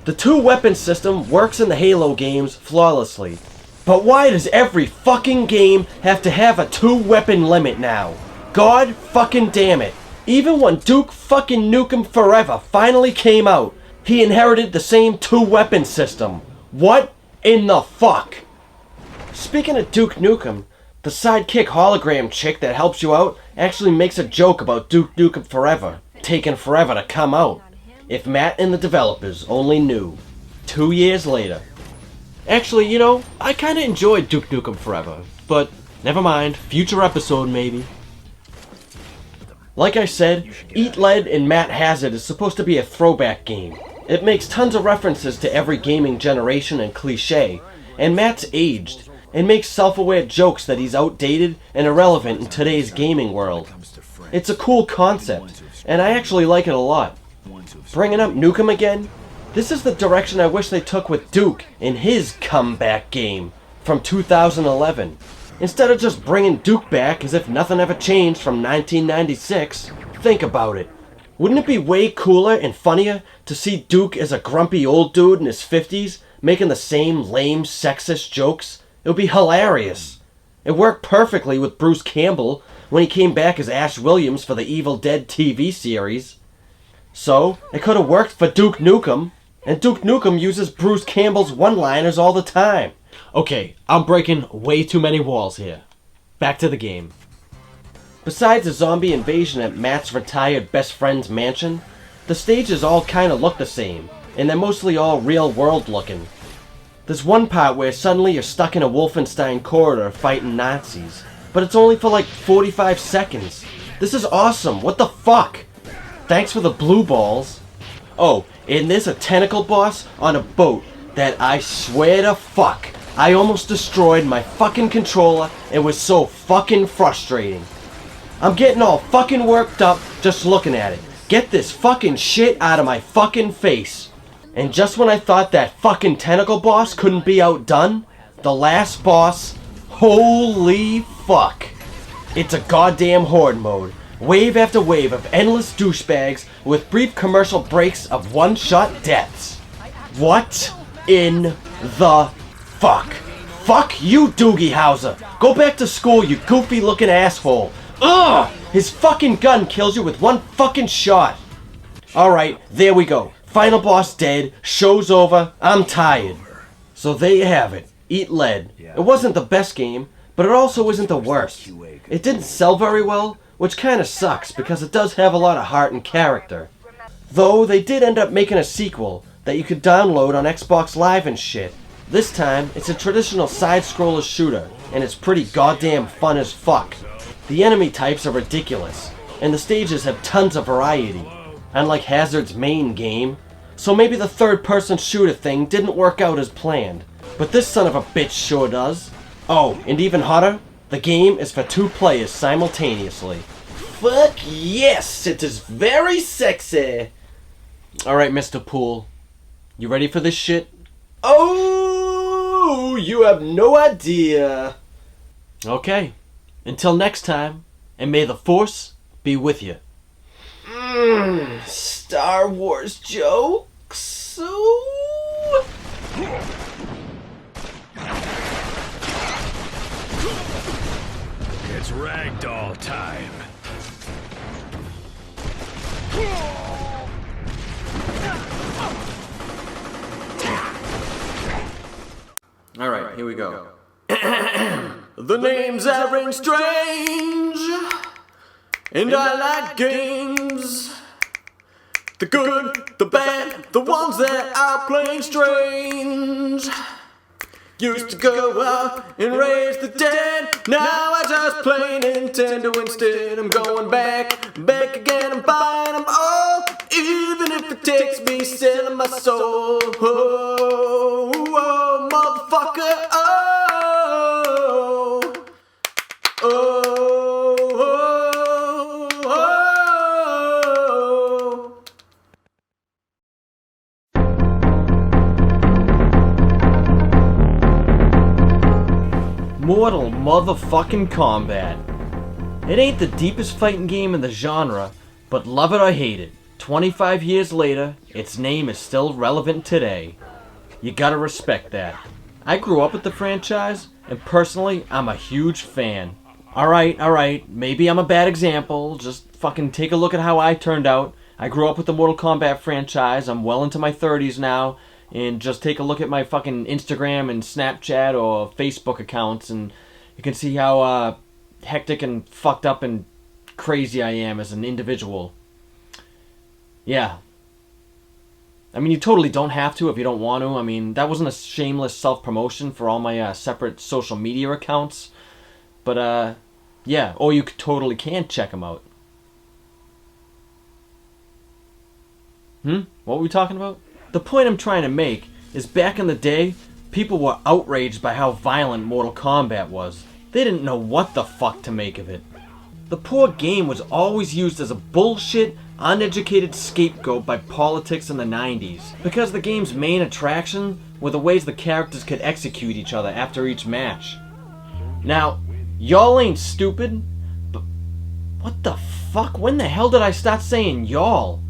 The 2-weapon system works in the Halo games flawlessly. But why does every fucking game have to have a 2-weapon limit now? God fucking damn it. Even when Duke fucking Nukem Forever finally came out, he inherited the same 2-weapon system. What in the fuck? Speaking of Duke Nukem, the sidekick hologram chick that helps you out actually makes a joke about Duke Nukem Forever, taking forever to come out. If Matt and the developers only knew. 2 years later. Actually, you know, I kinda enjoyed Duke Nukem Forever, but never mind, future episode maybe. Like I said, Eat Lead and Matt Hazard is supposed to be a throwback game. It makes tons of references to every gaming generation and cliche, and Matt's aged, and makes self-aware jokes that he's outdated and irrelevant in today's gaming world. It's a cool concept, and I actually like it a lot. Bringing up Nukem again? This is the direction I wish they took with Duke in his comeback game from 2011. Instead of just bringing Duke back as if nothing ever changed from 1996, think about it. Wouldn't it be way cooler and funnier to see Duke as a grumpy old dude in his 50s making the same lame sexist jokes? It would be hilarious. It worked perfectly with Bruce Campbell when he came back as Ash Williams for the Evil Dead TV series. So, it could have worked for Duke Nukem, and Duke Nukem uses Bruce Campbell's one-liners all the time. Okay, I'm breaking way too many walls here. Back to the game. Besides a zombie invasion at Matt's retired best friend's mansion, the stages all kinda look the same, and they're mostly all real-world looking. There's one part where suddenly you're stuck in a Wolfenstein corridor fighting Nazis, but it's only for like 45 seconds. This is awesome, what the fuck? Thanks for the blue balls. Oh, and there's a tentacle boss on a boat that I swear to fuck, I almost destroyed my fucking controller. It was so fucking frustrating. I'm getting all fucking worked up just looking at it. Get this fucking shit out of my fucking face. And just when I thought that fucking tentacle boss couldn't be outdone, the last boss, holy fuck. It's a goddamn horde mode. Wave after wave of endless douchebags with brief commercial breaks of one-shot deaths. What in the fuck? Fuck you, Doogie Howser. Go back to school, you goofy-looking asshole. Ugh! His fucking gun kills you with one fucking shot. Alright, there we go. Final boss dead, show's over, I'm tired. So there you have it. Eat lead. It wasn't the best game, but it also isn't the worst. It didn't sell very well, which kinda sucks because it does have a lot of heart and character. Though they did end up making a sequel that you could download on Xbox Live and shit. This time, it's a traditional side-scroller shooter, and it's pretty goddamn fun as fuck. The enemy types are ridiculous, and the stages have tons of variety, unlike Hazard's main game, so maybe the third-person shooter thing didn't work out as planned, but this son of a bitch sure does. Oh, and even hotter, the game is for 2 players simultaneously. Fuck yes, it is very sexy! Alright, Mr. Poole, you ready for this shit? Oh, you have no idea. Okay. Until next time, and may the Force be with you. Star Wars jokes? Ooh. It's ragdoll time. Alright, here we go. The names are strange, and I like games. The good, the bad, the ones that are plain strange. Used to go out and raise the dead, now I just play Nintendo instead. I'm going back again, I'm buying them all, even if it takes me selling my soul. Oh, oh, motherfucker, oh, oh, oh, oh. Mortal motherfucking Kombat. It ain't the deepest fighting game in the genre, but love it or hate it, 25 years later, its name is still relevant today. You gotta respect that. I grew up with the franchise, and personally, I'm a huge fan. Alright, maybe I'm a bad example, just fucking take a look at how I turned out. I grew up with the Mortal Kombat franchise, I'm well into my 30s now, and just take a look at my fucking Instagram and Snapchat or Facebook accounts, and you can see how hectic and fucked up and crazy I am as an individual. Yeah. I mean, you totally don't have to if you don't want to. I mean, that wasn't a shameless self-promotion for all my separate social media accounts. But, yeah. Or you totally can check them out. What were we talking about? The point I'm trying to make is back in the day, people were outraged by how violent Mortal Kombat was. They didn't know what the fuck to make of it. The poor game was always used as a bullshit, uneducated scapegoat by politics in the 90s, because the game's main attraction were the ways the characters could execute each other after each match. Now, y'all ain't stupid, but what the fuck? When the hell did I start saying y'all?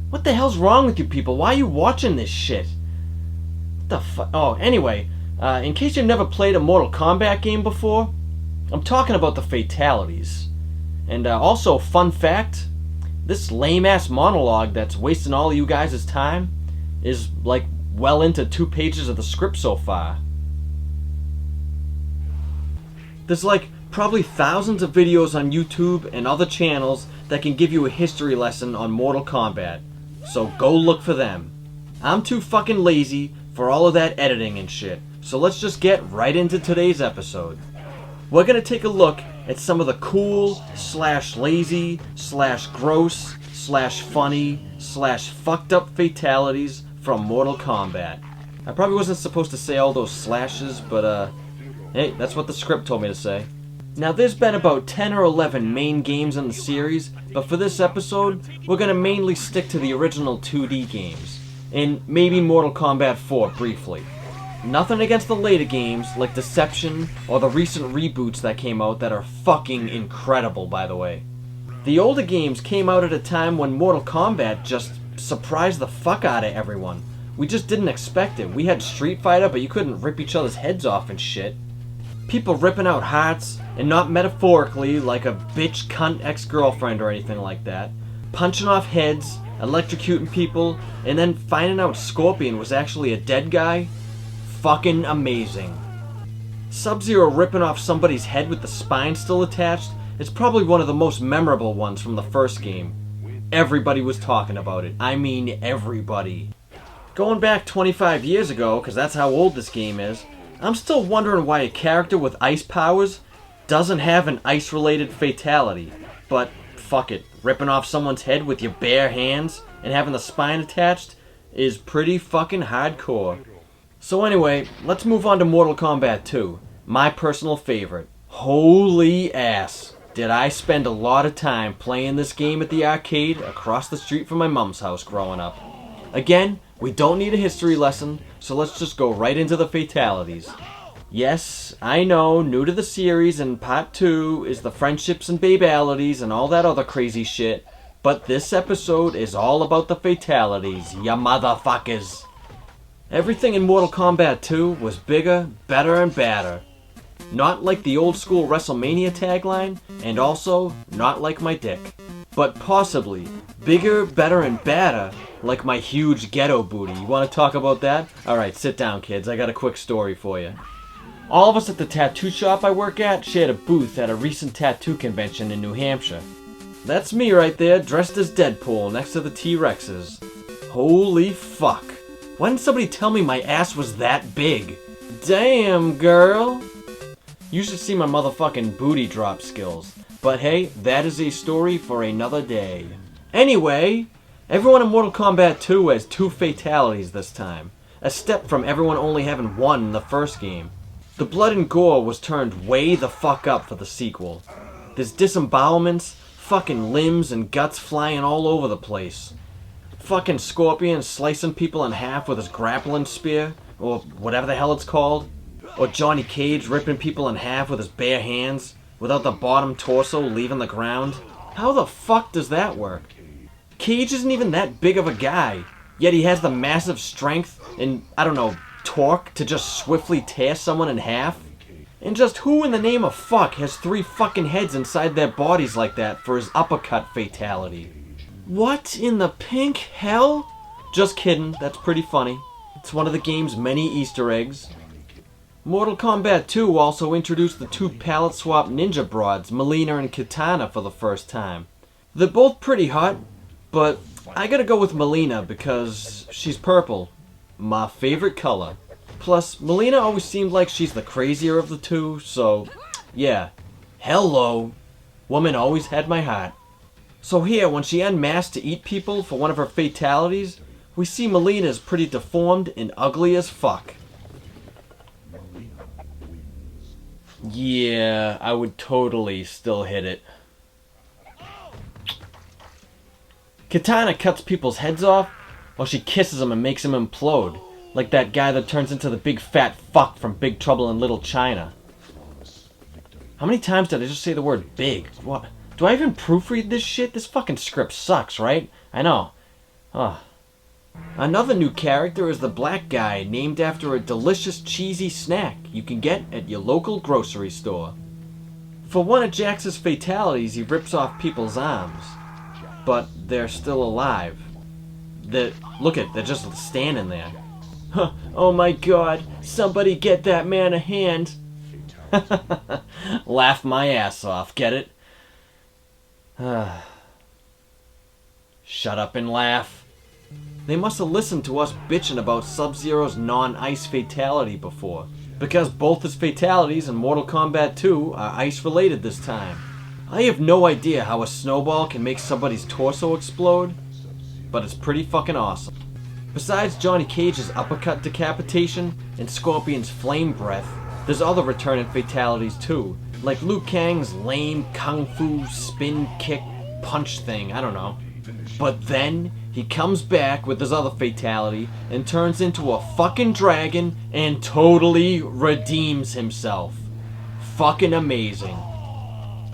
What the hell's wrong with you people? Why are you watching this shit? What the fuck? Oh, anyway, in case you've never played a Mortal Kombat game before, I'm talking about the Fatalities. And also, fun fact, this lame-ass monologue that's wasting all of you guys' time is, like, well into 2 pages of the script so far. There's, like, probably thousands of videos on YouTube and other channels that can give you a history lesson on Mortal Kombat. So go look for them. I'm too fucking lazy for all of that editing and shit. So let's just get right into today's episode. We're gonna take a look at some of the cool, /lazy, /gross, /funny, /fucked up fatalities from Mortal Kombat. I probably wasn't supposed to say all those slashes, but hey, that's what the script told me to say. Now there's been about 10 or 11 main games in the series, but for this episode, we're gonna mainly stick to the original 2D games, and maybe Mortal Kombat 4 briefly. Nothing against the later games, like Deception, or the recent reboots that came out that are fucking incredible, by the way. The older games came out at a time when Mortal Kombat just surprised the fuck out of everyone. We just didn't expect it. We had Street Fighter, but you couldn't rip each other's heads off and shit. People ripping out hearts, and not metaphorically like a bitch cunt ex-girlfriend or anything like that. Punching off heads, electrocuting people, and then finding out Scorpion was actually a dead guy. Fucking amazing. Sub-Zero ripping off somebody's head with the spine still attached is probably one of the most memorable ones from the first game. Everybody was talking about it. I mean everybody. Going back 25 years ago, because that's how old this game is, I'm still wondering why a character with ice powers doesn't have an ice-related fatality. But fuck it, ripping off someone's head with your bare hands and having the spine attached is pretty fucking hardcore. So anyway, let's move on to Mortal Kombat 2, my personal favorite. Holy ass, did I spend a lot of time playing this game at the arcade across the street from my mom's house growing up. Again, we don't need a history lesson, so let's just go right into the fatalities. Yes, I know, new to the series and part 2 is the friendships and babalities and all that other crazy shit, but this episode is all about the fatalities, ya motherfuckers. Everything in Mortal Kombat 2 was bigger, better, and badder. Not like the old school WrestleMania tagline, and also not like my dick. But possibly bigger, better, and badder like my huge ghetto booty. You want to talk about that? Alright, sit down kids, I got a quick story for you. All of us at the tattoo shop I work at shared a booth at a recent tattoo convention in New Hampshire. That's me right there, dressed as Deadpool next to the T-Rexes. Holy fuck. Why didn't somebody tell me my ass was that big? Damn, girl. You should see my motherfucking booty drop skills. But hey, that is a story for another day. Anyway, everyone in Mortal Kombat 2 has 2 fatalities this time. A step from everyone only having 1 in the first game. The blood and gore was turned way the fuck up for the sequel. There's disembowelments, fucking limbs and guts flying all over the place. Fucking Scorpion slicing people in half with his grappling spear, or whatever the hell it's called. Or Johnny Cage ripping people in half with his bare hands, without the bottom torso leaving the ground. How the fuck does that work? Cage isn't even that big of a guy, yet he has the massive strength and, I don't know, torque to just swiftly tear someone in half? And just who in the name of fuck has 3 fucking heads inside their bodies like that for his uppercut fatality? What in the pink hell? Just kidding, that's pretty funny. It's one of the game's many Easter eggs. Mortal Kombat 2 also introduced the 2 palette swap ninja broads, Mileena and Kitana, for the first time. They're both pretty hot, but I gotta go with Mileena because she's purple. My favorite color. Plus, Mileena always seemed like she's the crazier of the 2, so yeah. Hello. Woman always had my heart. So here, when she unmasked to eat people for one of her fatalities, we see Mileena's pretty deformed and ugly as fuck. Yeah, I would totally still hit it. Katana cuts people's heads off, while she kisses them and makes them implode, like that guy that turns into the big fat fuck from Big Trouble in Little China. How many times did I just say the word big? What? Do I even proofread this shit? This fucking script sucks, right? I know. Another new character is the black guy, named after a delicious cheesy snack you can get at your local grocery store. For one of Jax's fatalities, he rips off people's arms, but they're still alive. Look at, they're just standing there. Huh, oh my god, somebody get that man a hand. Laugh my ass off, get it? Shut up and laugh. They must have listened to us bitching about Sub-Zero's non-ice fatality before, because both his fatalities in Mortal Kombat 2 are ice-related this time. I have no idea how a snowball can make somebody's torso explode, but it's pretty fucking awesome. Besides Johnny Cage's uppercut decapitation and Scorpion's flame breath, there's other returning fatalities too, like Liu Kang's lame kung fu spin kick punch thing, I don't know. But then he comes back with his other fatality and turns into a fucking dragon and totally redeems himself. Fucking amazing.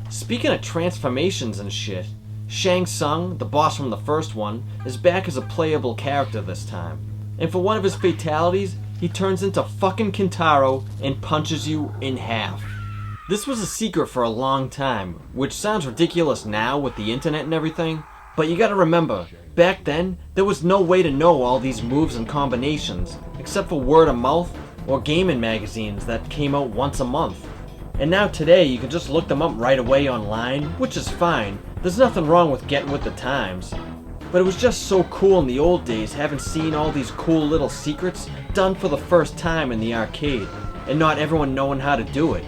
Speaking of transformations and shit, Shang Tsung, the boss from the first one, is back as a playable character this time. And for one of his fatalities, he turns into fucking Kintaro and punches you in half. This was a secret for a long time, which sounds ridiculous now with the internet and everything, but you gotta remember, back then, there was no way to know all these moves and combinations, except for word of mouth or gaming magazines that came out once a month. And now today, you can just look them up right away online, which is fine. There's nothing wrong with getting with the times. But it was just so cool in the old days having seen all these cool little secrets done for the first time in the arcade, and not everyone knowing how to do it.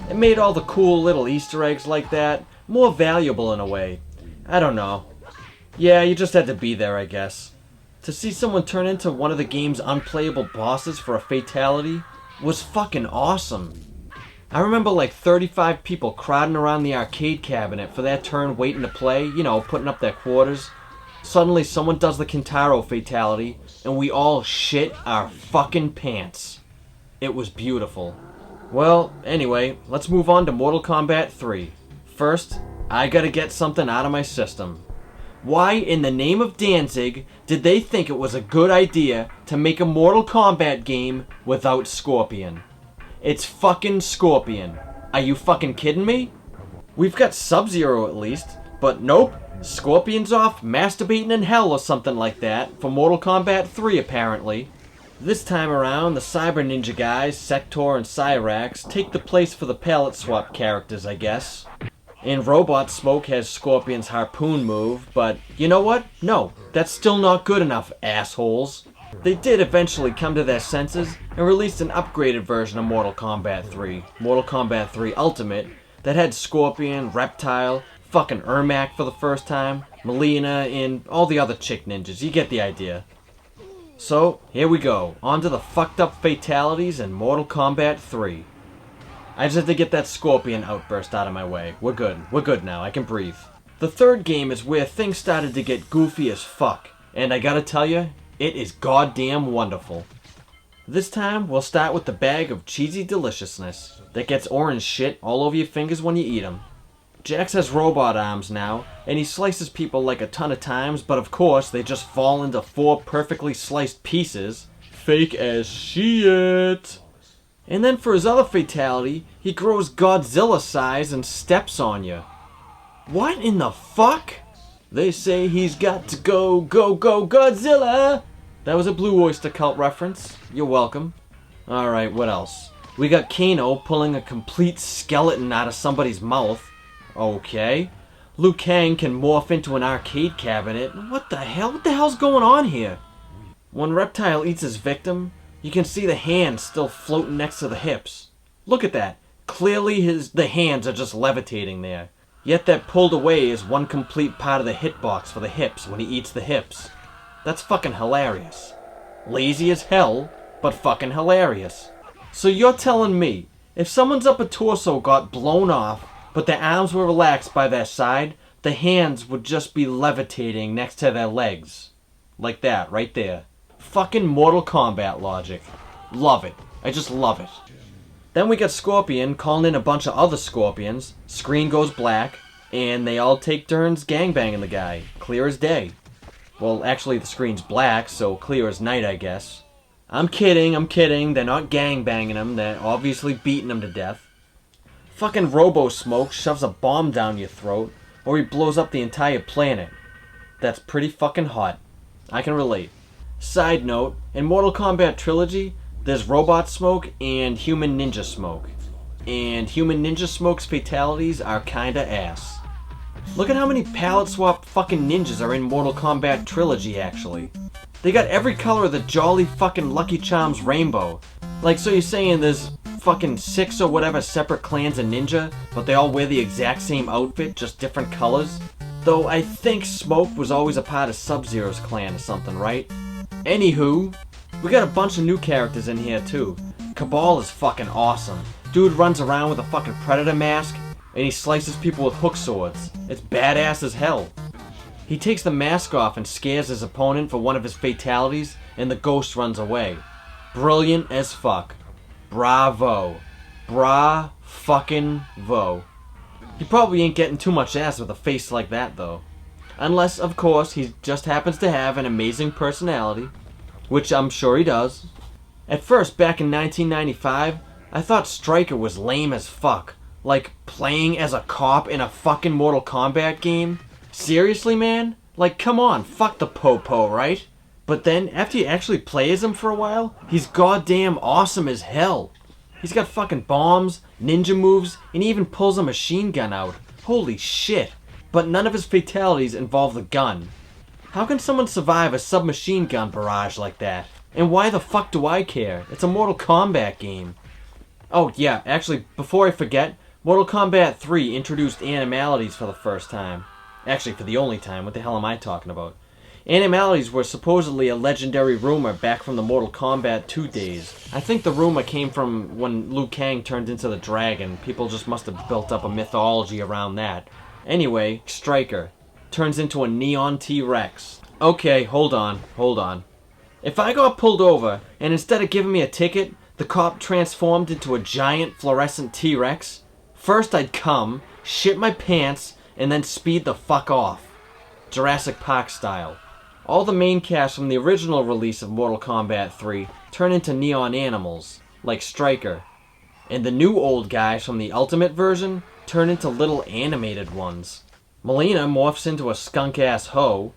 It made all the cool little Easter eggs like that more valuable in a way. I don't know. Yeah, you just had to be there, I guess. To see someone turn into one of the game's unplayable bosses for a fatality was fucking awesome. I remember like 35 people crowding around the arcade cabinet for their turn waiting to play, you know, putting up their quarters. Suddenly someone does the Kintaro fatality, and we all shit our fucking pants. It was beautiful. Well, anyway, let's move on to Mortal Kombat 3. First, I gotta get something out of my system. Why in the name of Danzig did they think it was a good idea to make a Mortal Kombat game without Scorpion? It's fucking Scorpion. Are you fucking kidding me? We've got Sub-Zero at least, but nope. Scorpion's off masturbating in hell or something like that for Mortal Kombat 3 apparently. This time around, the Cyber Ninja guys, Sector and Cyrax, take the place for the palette swap characters, I guess. And Robot Smoke has Scorpion's harpoon move, but you know what? No, that's still not good enough, assholes. They did eventually come to their senses and released an upgraded version of Mortal Kombat 3, Mortal Kombat 3 Ultimate, that had Scorpion, Reptile, fucking Ermac for the first time, Melina, and all the other chick ninjas. You get the idea. So, here we go, on to the fucked up fatalities in Mortal Kombat 3. I just had to get that Scorpion outburst out of my way. We're good now, I can breathe. The third game is where things started to get goofy as fuck, and I gotta tell you, it is goddamn wonderful. This time, we'll start with the bag of cheesy deliciousness that gets orange shit all over your fingers when you eat them. Jax has robot arms now, and he slices people like a ton of times, but of course, they just fall into 4 perfectly sliced pieces. Fake as shit. And then for his other fatality, he grows Godzilla size and steps on you. What in the fuck? They say he's got to go, go, go, Godzilla! That was a Blue Oyster Cult reference. You're welcome. Alright, what else? We got Kano pulling a complete skeleton out of somebody's mouth. Okay. Liu Kang can morph into an arcade cabinet. What the hell? What the hell's going on here? When Reptile eats his victim, you can see the hands still floating next to the hips. Look at that. Clearly the hands are just levitating there. Yet that pulled away is one complete part of the hitbox for the hips when he eats the hips. That's fucking hilarious. Lazy as hell, but fucking hilarious. So you're telling me, if someone's upper torso got blown off, but their arms were relaxed by their side, the hands would just be levitating next to their legs. Like that, right there. Fucking Mortal Kombat logic. Love it. I just love it. Then we got Scorpion calling in a bunch of other Scorpions. Screen goes black, and they all take turns gangbanging the guy. Clear as day. Well, actually the screen's black, so clear as night, I guess. I'm kidding. They're not gangbanging him. They're obviously beating him to death. Fucking Robo-Smoke shoves a bomb down your throat, or he blows up the entire planet. That's pretty fucking hot. I can relate. Side note, in Mortal Kombat Trilogy, there's Robot Smoke and Human Ninja Smoke. And Human Ninja Smoke's fatalities are kinda ass. Look at how many palette swap fucking ninjas are in Mortal Kombat Trilogy, actually. They got every color of the jolly fucking Lucky Charms rainbow. Like, so you're saying there's fucking 6 or whatever separate clans of ninja, but they all wear the exact same outfit, just different colors? Though I think Smoke was always a part of Sub-Zero's clan or something, right? Anyhoo, we got a bunch of new characters in here too. Cabal is fucking awesome. Dude runs around with a fucking Predator mask, and he slices people with hook swords. It's badass as hell. He takes the mask off and scares his opponent for one of his fatalities, and the ghost runs away. Brilliant as fuck. Bravo. Bra-fucking-vo. He probably ain't getting too much ass with a face like that, though. Unless, of course, he just happens to have an amazing personality. Which I'm sure he does. At first, back in 1995, I thought Stryker was lame as fuck. Like, playing as a cop in a fucking Mortal Kombat game? Seriously, man? Like, come on, fuck the po-po, right? But then, after you actually play as him for a while, he's goddamn awesome as hell. He's got fucking bombs, ninja moves, and he even pulls a machine gun out. Holy shit. But none of his fatalities involve the gun. How can someone survive a submachine gun barrage like that? And why the fuck do I care? It's a Mortal Kombat game. Oh yeah, actually, before I forget, Mortal Kombat 3 introduced animalities for the first time. Actually, for the only time. What the hell am I talking about? Animalities were supposedly a legendary rumor back from the Mortal Kombat 2 days. I think the rumor came from when Liu Kang turned into the dragon. People just must have built up a mythology around that. Anyway, Stryker turns into a neon T-Rex. Okay, hold on. If I got pulled over, and instead of giving me a ticket, the cop transformed into a giant fluorescent T-Rex, first I'd come, shit my pants, and then speed the fuck off. Jurassic Park style. All the main cast from the original release of Mortal Kombat 3 turn into neon animals, like Stryker. And the new old guys from the Ultimate version turn into little animated ones. Melina morphs into a skunk-ass hoe.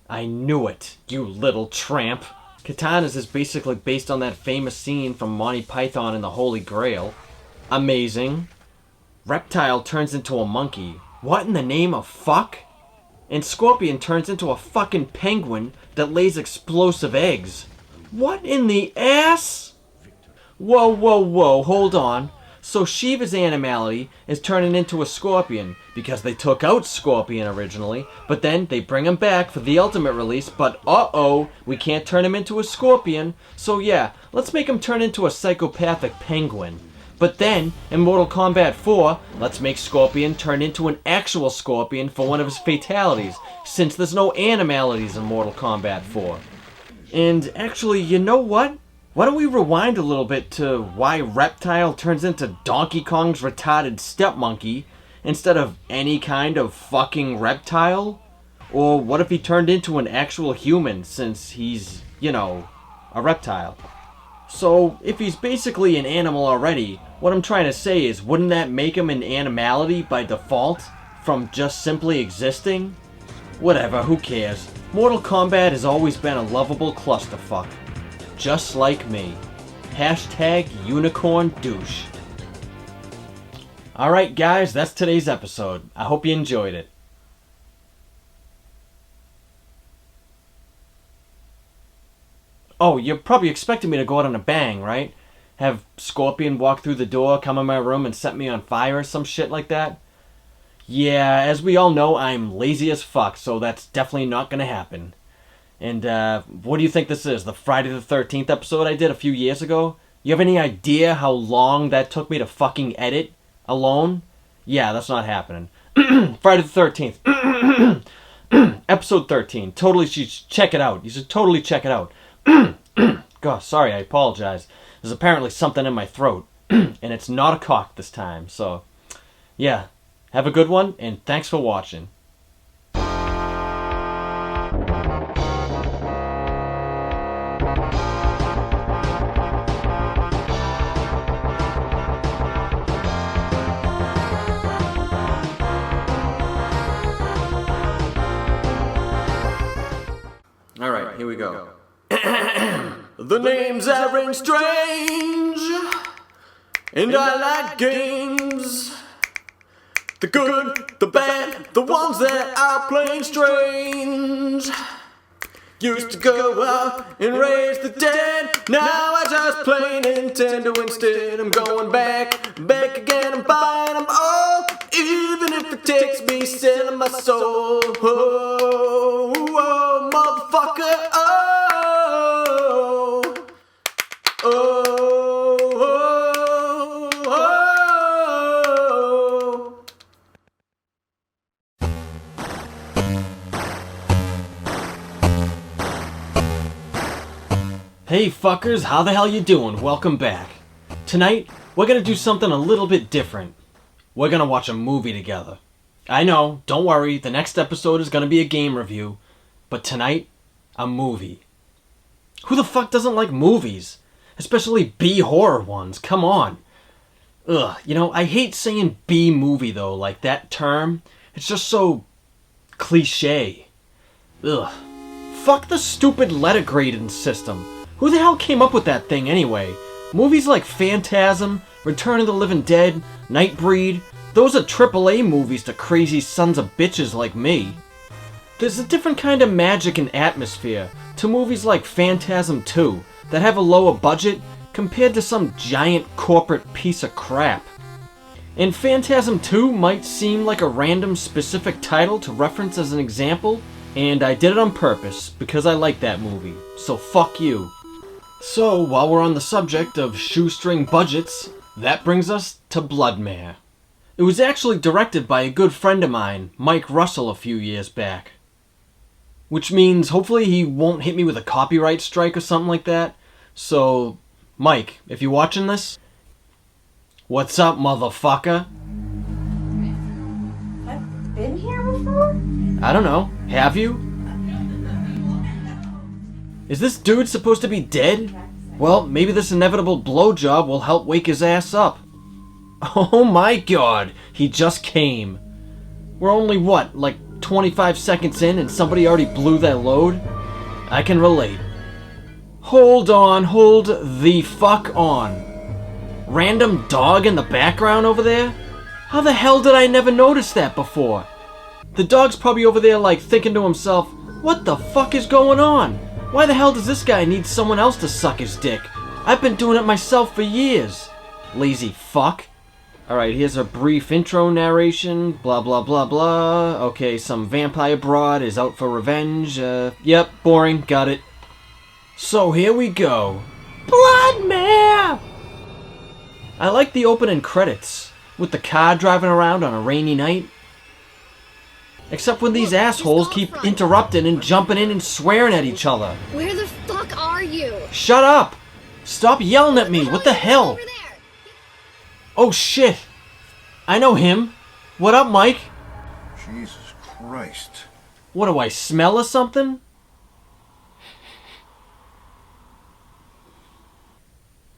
I knew it, you little tramp. Katana's is basically based on that famous scene from Monty Python and the Holy Grail. Amazing. Reptile turns into a monkey. What in the name of fuck? And Scorpion turns into a fucking penguin that lays explosive eggs. What in the ass? Whoa, hold on. So Shiva's animality is turning into a scorpion because they took out Scorpion originally, but then they bring him back for the Ultimate release, but uh-oh, we can't turn him into a scorpion, so yeah, let's make him turn into a psychopathic penguin. But then, in Mortal Kombat 4, let's make Scorpion turn into an actual scorpion for one of his fatalities, since there's no animalities in Mortal Kombat 4. And actually, you know what? Why don't we rewind a little bit to why Reptile turns into Donkey Kong's retarded step-monkey instead of any kind of fucking reptile? Or what if he turned into an actual human since he's, you know, a reptile? So, if he's basically an animal already, what I'm trying to say is, wouldn't that make him an animality by default? From just simply existing? Whatever, who cares? Mortal Kombat has always been a lovable clusterfuck. Just like me. Hashtag unicorn douche. Alright guys, that's today's episode. I hope you enjoyed it. Oh, you're probably expecting me to go out on a bang, right? Have Scorpion walk through the door, come in my room, and set me on fire or some shit like that? Yeah, as we all know, I'm lazy as fuck, so that's definitely not gonna happen. And, what do you think this is? The Friday the 13th episode I did a few years ago? You have any idea how long that took me to fucking edit alone? Yeah, that's not happening. Friday the 13th. Episode 13. Totally, you should check it out. You should totally check it out. God, sorry, I apologize. There's apparently something in my throat. And it's not a cock this time, so... Yeah. Have a good one, and thanks for watching. Alright, here we go. The names are strange, and I like games. The good, the bad, the ones that are plain strange. Used to go out and raise the dead. Now I just play Nintendo instead. I'm going back again. I'm buying them all, even if it takes me selling my soul. Oh, oh, motherfucker. Oh, oh, oh, oh. Hey fuckers, how the hell you doing? Welcome back. Tonight, we're gonna do something a little bit different. We're gonna watch a movie together. I know, don't worry, the next episode is gonna be a game review. But tonight, a movie. Who the fuck doesn't like movies? Especially B-horror ones, come on. Ugh, you know, I hate saying B-movie though, like that term. It's just so... cliche. Ugh. Fuck the stupid letter grading system. Who the hell came up with that thing anyway? Movies like Phantasm, Return of the Living Dead, Nightbreed, those are AAA movies to crazy sons of bitches like me. There's a different kind of magic and atmosphere to movies like Phantasm 2 that have a lower budget compared to some giant corporate piece of crap. And Phantasm 2 might seem like a random specific title to reference as an example, and I did it on purpose because I like that movie, so fuck you. So, while we're on the subject of shoestring budgets, that brings us to BLOODMARE. It was actually directed by a good friend of mine, Mike Russell, a few years back. Which means hopefully he won't hit me with a copyright strike or something like that. So, Mike, if you're watching this, what's up, motherfucker? I've been here before? I don't know, have you? Is this dude supposed to be dead? Well, maybe this inevitable blowjob will help wake his ass up. Oh my god, he just came. We're only what, like 25 seconds in and somebody already blew that load? I can relate. Hold on, hold the fuck on. Random dog in the background over there? How the hell did I never notice that before? The dog's probably over there like thinking to himself, what the fuck is going on? Why the hell does this guy need someone else to suck his dick? I've been doing it myself for years. Lazy fuck. Alright, here's a brief intro narration, blah blah blah blah. Okay, some vampire broad is out for revenge. Yep, boring, got it. So here we go. BLOODMARE! I like the opening credits, with the car driving around on a rainy night. Except when these assholes keep interrupting and jumping in and swearing at each other. Where the fuck are you? Shut up! Stop yelling at me, what the hell? Over there. Oh shit! I know him. What up, Mike? Jesus Christ. What do I smell or something?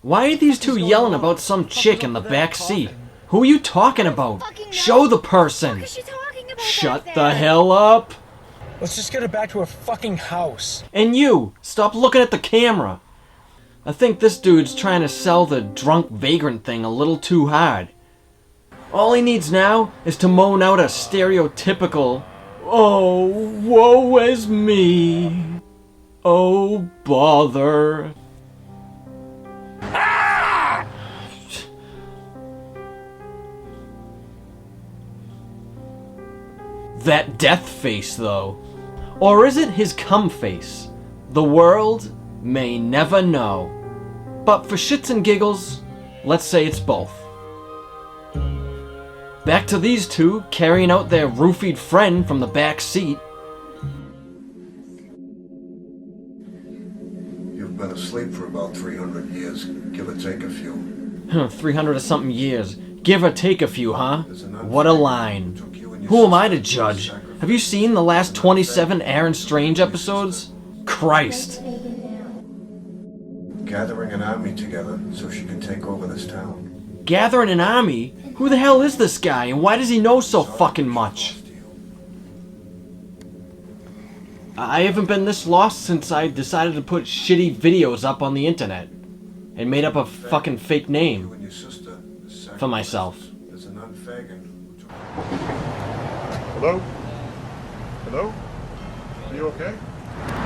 Why are these two yelling about some chick in the back seat? Who are you talking about? Show the person! What is she talking about Shut back the there? hell up! Let's just get her back to her fucking house. And you, stop looking at the camera. I think this dude's trying to sell the drunk vagrant thing a little too hard. All he needs now is to moan out a stereotypical, "Oh, woe is me. Oh, bother." That death face, though. Or is it his cum face? The world may never know. But for shits and giggles, let's say it's both. Back to these two carrying out their roofied friend from the back seat. You've been asleep for about 300 years, give or take a few. 300 or something years. Give or take a few, huh? What a line. Who am I to judge? Have you seen the last 27 Aaron Strange episodes? Christ. Gathering an army together so she can take over this town. Gathering an army? Who the hell is this guy, and why does he know so fucking much? I haven't been this lost since I decided to put shitty videos up on the internet and made up a fucking fake name for myself. Hello? Hello? Are you okay?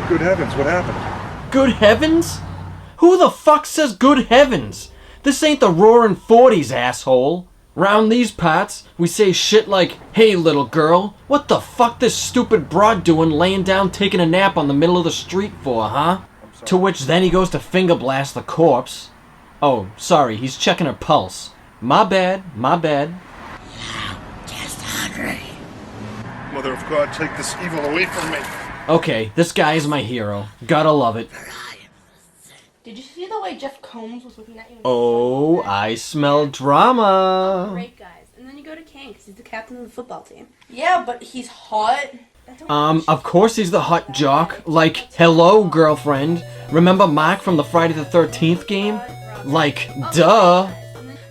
Good heavens, what happened? Good heavens? Who the fuck says good heavens? This ain't the roaring 40s, asshole. Round these parts, we say shit like, hey little girl, what the fuck this stupid broad doing laying down taking a nap on the middle of the street for, huh? To which then he goes to finger blast the corpse. Oh, sorry, he's checking her pulse. My bad, my bad. Just hungry. Mother of God, take this evil away from me. Okay, this guy is my hero. Gotta love it. Did you see the way Jeff Combs was looking at you? Oh, I smell drama. Great guys. And then you go to Kane because he's the captain of the football team. Yeah, but he's hot. Of course he's the hot jock. Like, hello, girlfriend. Remember Mark from the Friday the 13th game? Like, duh.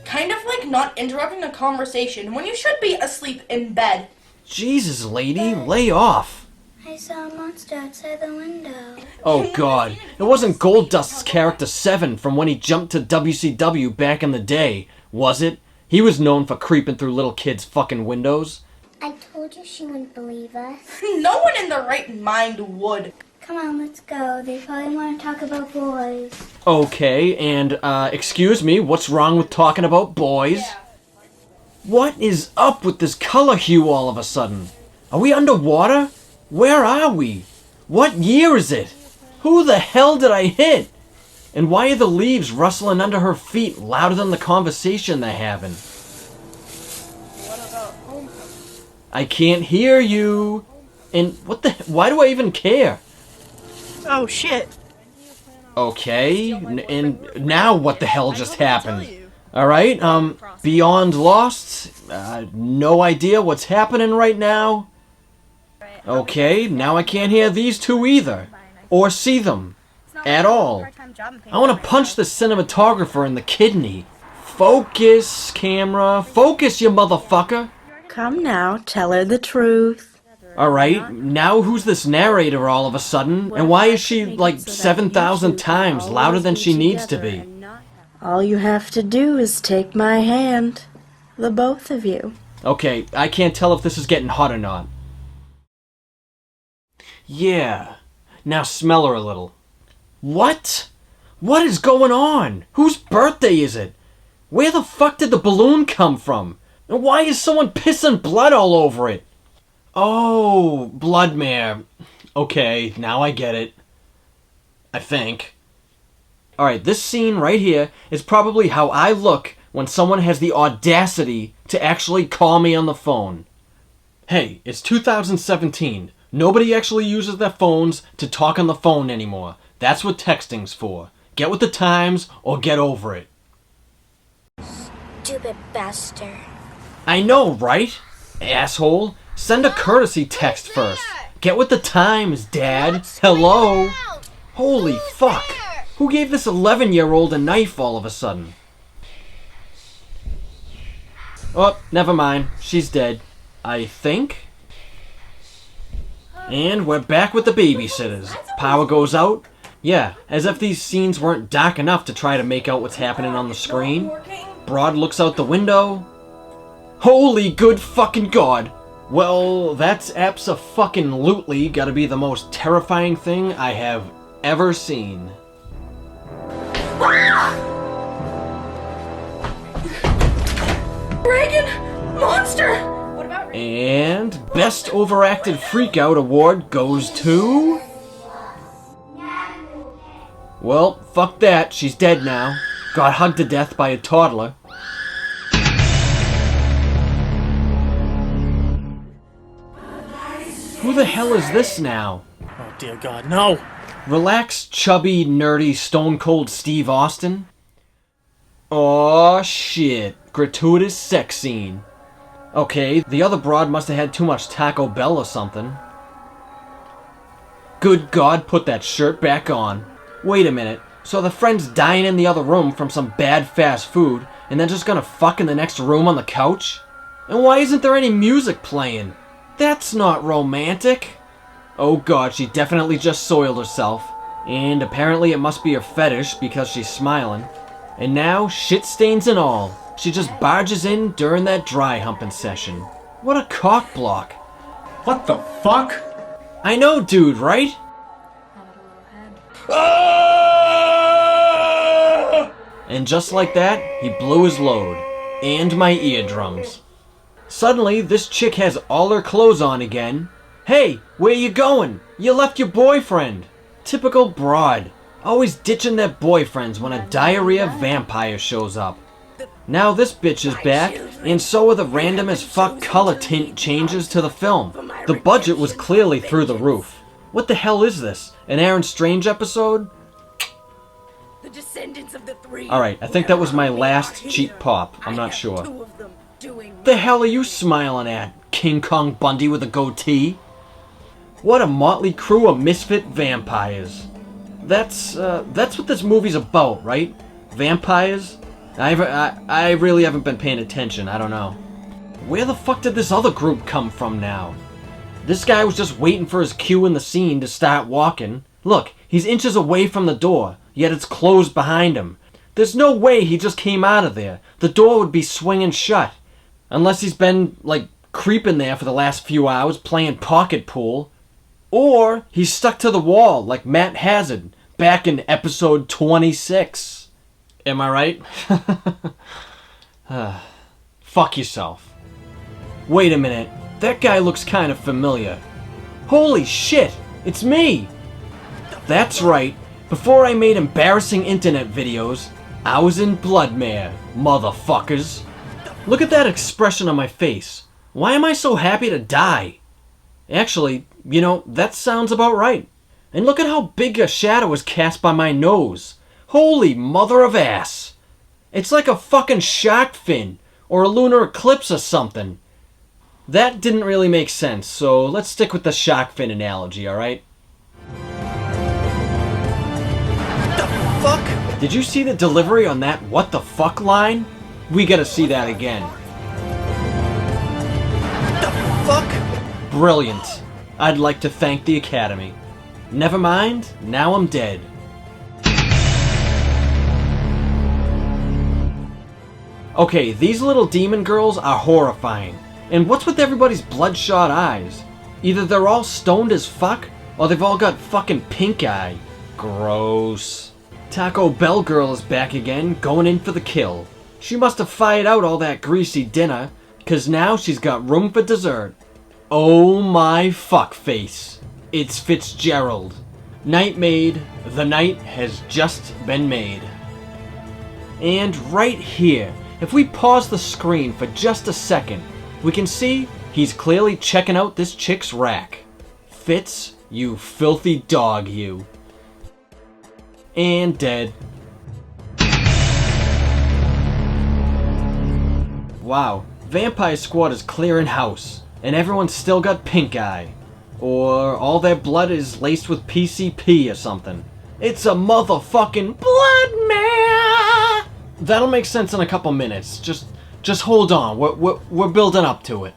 Kind of like not interrupting a conversation when you should be asleep in bed. Jesus, lady, lay off. I saw a monster outside the window. Oh god, it wasn't Goldust's character 7 from when he jumped to WCW back in the day, was it? He was known for creeping through little kids' fucking windows. I told you she wouldn't believe us. No one in their right mind would. Come on, let's go. They probably want to talk about boys. Okay, and, excuse me, what's wrong with talking about boys? Yeah. What is up with this color hue all of a sudden? Are we underwater? Where are we? What year is it? Who the hell did I hit? And why are the leaves rustling under her feet louder than the conversation they're having? What about home? I can't hear you. And why do I even care? Oh shit. Okay, and now what the hell just happened? Alright, beyond lost, no idea what's happening right now. Okay, now I can't hear these two either. Or see them. At all. I want to punch the cinematographer in the kidney. Focus, camera. Focus, you motherfucker. Come now, tell her the truth. Alright, now who's this narrator all of a sudden? And why is she like 7,000 times louder than she needs to be? All you have to do is take my hand. The both of you. Okay, I can't tell if this is getting hot or not. Yeah. Now smell her a little. What? What is going on? Whose birthday is it? Where the fuck did the balloon come from? And why is someone pissing blood all over it? Oh, BLOODMARE. Okay, now I get it. I think. Alright, this scene right here is probably how I look when someone has the audacity to actually call me on the phone. Hey, it's 2017. Nobody actually uses their phones to talk on the phone anymore. That's what texting's for. Get with the times or get over it. Stupid bastard. I know, right? Asshole. Send a courtesy text first. Get with the times, Dad. Hello? Holy fuck. Who gave this 11-year-old a knife all of a sudden? Oh, never mind. She's dead. I think? And we're back with the babysitters. Power goes out. Yeah, as if these scenes weren't dark enough to try to make out what's happening on the screen. Broad looks out the window. Holy good fucking god. Well, that's abso-fucking-lutely gotta be the most terrifying thing I have ever seen. Reagan! Monster! And Best Overacted Freakout Award goes to... Well, fuck that. She's dead now. Got hugged to death by a toddler. Who the hell is this now? Oh dear God, no! Relax, chubby, nerdy, stone cold Steve Austin. Aw, shit. Gratuitous sex scene. Okay, the other broad must have had too much Taco Bell or something. Good God, put that shirt back on. Wait a minute, so the friend's dying in the other room from some bad fast food, and then just gonna fuck in the next room on the couch? And why isn't there any music playing? That's not romantic. Oh God, she definitely just soiled herself. And apparently it must be her fetish because she's smiling. And now, shit stains and all, she just barges in during that dry humping session. What a cock block. What the fuck? I know, dude, right? And just like that, he blew his load. And my eardrums. Suddenly, this chick has all her clothes on again. Hey, where you going? You left your boyfriend. Typical broad. Always ditching their boyfriends when a diarrhea vampire shows up. Now this bitch is back, and so are the random as fuck color tint changes to the film. The budget was clearly through the roof. What the hell is this? An Aaron Strange episode? Alright, I think that was my last cheap pop. I'm not sure. The hell are you smiling at, King Kong Bundy with a goatee? What a motley crew of misfit vampires. That's what this movie's about, right? Vampires? I really haven't been paying attention, I don't know. Where the fuck did this other group come from now? This guy was just waiting for his cue in the scene to start walking. Look, he's inches away from the door, yet it's closed behind him. There's no way he just came out of there. The door would be swinging shut. Unless he's been, like, creeping there for the last few hours playing pocket pool. Or he's stuck to the wall like Matt Hazard back in episode 26. Am I right? Fuck yourself. Wait a minute. That guy looks kind of familiar. Holy shit! It's me! That's right. Before I made embarrassing internet videos, I was in BLOODMARE, motherfuckers. Look at that expression on my face. Why am I so happy to die? Actually, you know, that sounds about right. And look at how big a shadow is cast by my nose. Holy mother of ass. It's like a fucking shark fin, or a lunar eclipse or something. That didn't really make sense, so let's stick with the shark fin analogy, alright? The fuck? Did you see the delivery on that what the fuck line? We gotta see that again. The fuck? Brilliant. I'd like to thank the Academy. Never mind, now I'm dead. Okay, these little demon girls are horrifying. And what's with everybody's bloodshot eyes? Either they're all stoned as fuck, or they've all got fucking pink eye. Gross. Taco Bell girl is back again, going in for the kill. She must have fired out all that greasy dinner, cause now she's got room for dessert. Oh my fuck face. It's Fitzgerald. Night made, the night has just been made. And right here, if we pause the screen for just a second, we can see he's clearly checking out this chick's rack. Fitz, you filthy dog, you. And dead. Wow, Vampire Squad is clearing house, and everyone's still got pink eye. Or all their blood is laced with PCP or something. It's a motherfucking BLOODMARE! That'll make sense in a couple minutes. Just hold on, we're building up to it.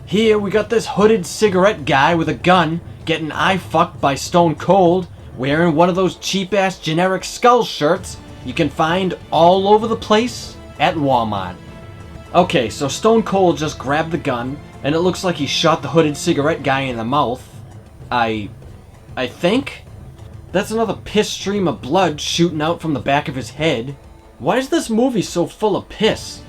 Here we got this hooded cigarette guy with a gun getting eye-fucked by Stone Cold, wearing one of those cheap-ass generic skull shirts you can find all over the place at Walmart. Okay, so Stone Cold just grabbed the gun, and it looks like he shot the hooded cigarette guy in the mouth. I think? That's another piss stream of blood shooting out from the back of his head. Why is this movie so full of piss?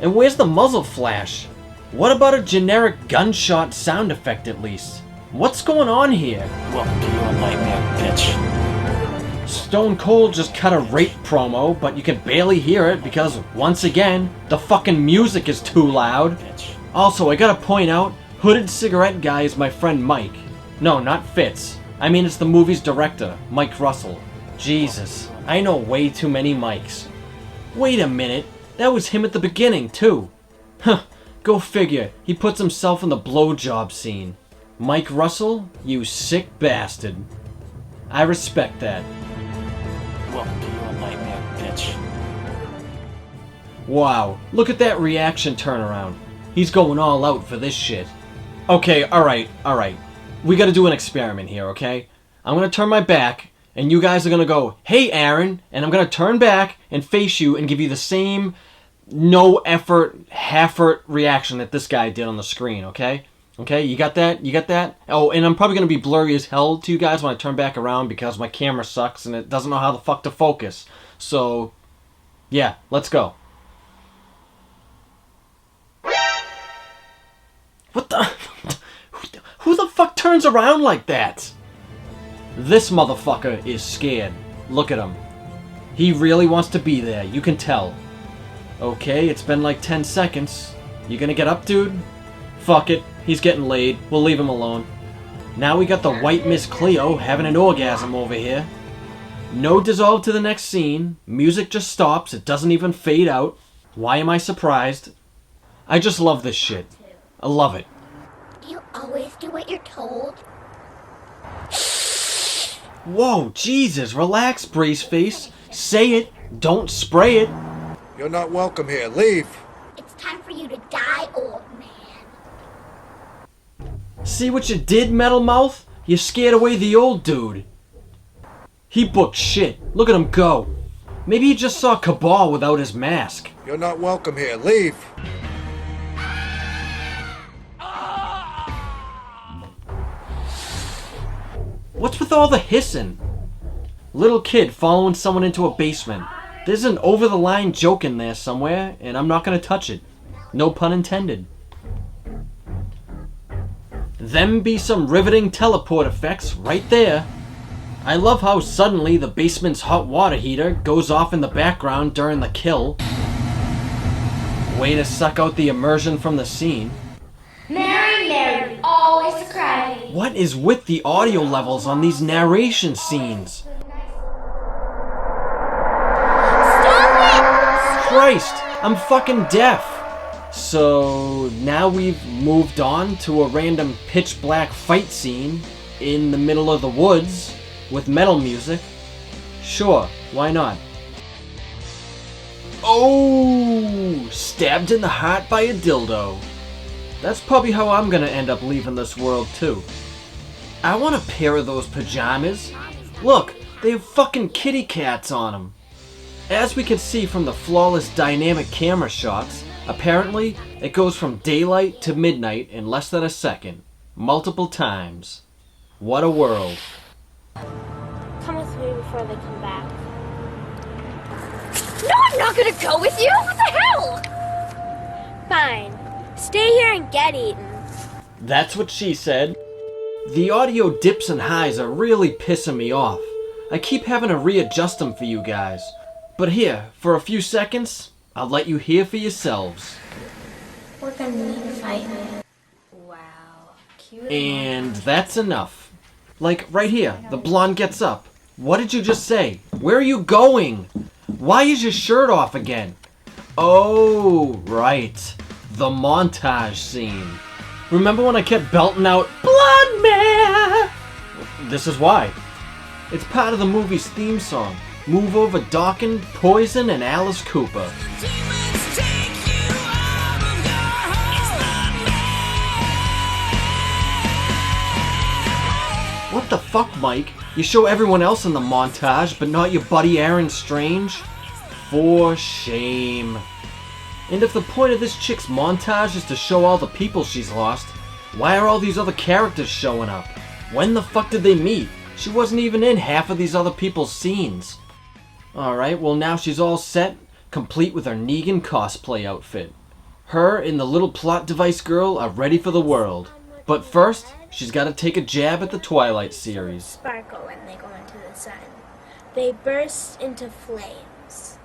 And where's the muzzle flash? What about a generic gunshot sound effect at least? What's going on here? Welcome to your nightmare, bitch. Stone Cold just cut a rape promo, but you can barely hear it because, once again, the fucking music is too loud. Also, I gotta point out, Hooded cigarette guy is my friend Mike. No, not Fitz. I mean, it's the movie's director, Mike Russell. Jesus, I know way too many Mikes. Wait a minute, that was him at the beginning, too. Huh, go figure, he puts himself in the blowjob scene. Mike Russell, you sick bastard. I respect that. Welcome to your nightmare, bitch. Wow, look at that reaction turnaround. He's going all out for this shit. Okay, alright. We gotta do an experiment here, okay? I'm gonna turn my back, and you guys are gonna go, "Hey, Aaron," and I'm gonna turn back and face you and give you the same no-effort, half-effort reaction that this guy did on the screen, okay? Okay, you got that? You got that? Oh, and I'm probably gonna be blurry as hell to you guys when I turn back around because my camera sucks and it doesn't know how the fuck to focus. So, yeah, let's go. What the? Who the fuck turns around like that? This motherfucker is scared. Look at him. He really wants to be there, you can tell. Okay, it's been like 10 seconds. You gonna get up, dude? Fuck it, he's getting laid. We'll leave him alone. Now we got the white Miss Cleo having an orgasm over here. No dissolve to the next scene. Music just stops, it doesn't even fade out. Why am I surprised? I just love this shit. I love it. You always do what you're told. Whoa, Jesus, relax, Braceface. Say it, don't spray it. You're not welcome here. Leave. It's time for you to die, old man. See what you did, Metal Mouth? You scared away the old dude. He booked shit. Look at him go. Maybe he just saw Cabal without his mask. You're not welcome here. Leave. What's with all the hissing? Little kid following someone into a basement. There's an over-the-line joke in there somewhere, and I'm not gonna touch it. No pun intended. Them be some riveting teleport effects right there. I love how suddenly the basement's hot water heater goes off in the background during the kill. Way to suck out the immersion from the scene. Mary, Mary, always cry. What is with the audio levels on these narration scenes? Christ, I'm fucking deaf. So now we've moved on to a random pitch black fight scene in the middle of the woods with metal music. Sure, why not? Oh, stabbed in the heart by a dildo. That's probably how I'm gonna end up leaving this world too. I want a pair of those pajamas. Look, they have fucking kitty cats on them. As we can see from the flawless dynamic camera shots, apparently it goes from daylight to midnight in less than a second. Multiple times. What a world. Come with me before they come back. No, I'm not gonna go with you! What the hell? Fine. Stay here and get eaten. That's what she said. The audio dips and highs are really pissing me off. I keep having to readjust them for you guys. But here, for a few seconds, I'll let you hear for yourselves. We're gonna need a fight. Wow. Cute. And that's enough. Like, right here, the blonde gets up. What did you just say? Where are you going? Why is your shirt off again? Oh, right. The montage scene. Remember when I kept belting out, "BLOODMARE"? This is why. It's part of the movie's theme song. Move Over Dawkins, Poison, and Alice Cooper. What the fuck, Mike? You show everyone else in the montage, but not your buddy Aaron Strange? For shame. And if the point of this chick's montage is to show all the people she's lost, why are all these other characters showing up? When the fuck did they meet? She wasn't even in half of these other people's scenes. Alright, well now she's all set, complete with her Negan cosplay outfit. Her and the little plot device girl are ready for the world. But first, she's gotta take a jab at the Twilight series. Sparkle when they go into the sun. They burst into flames.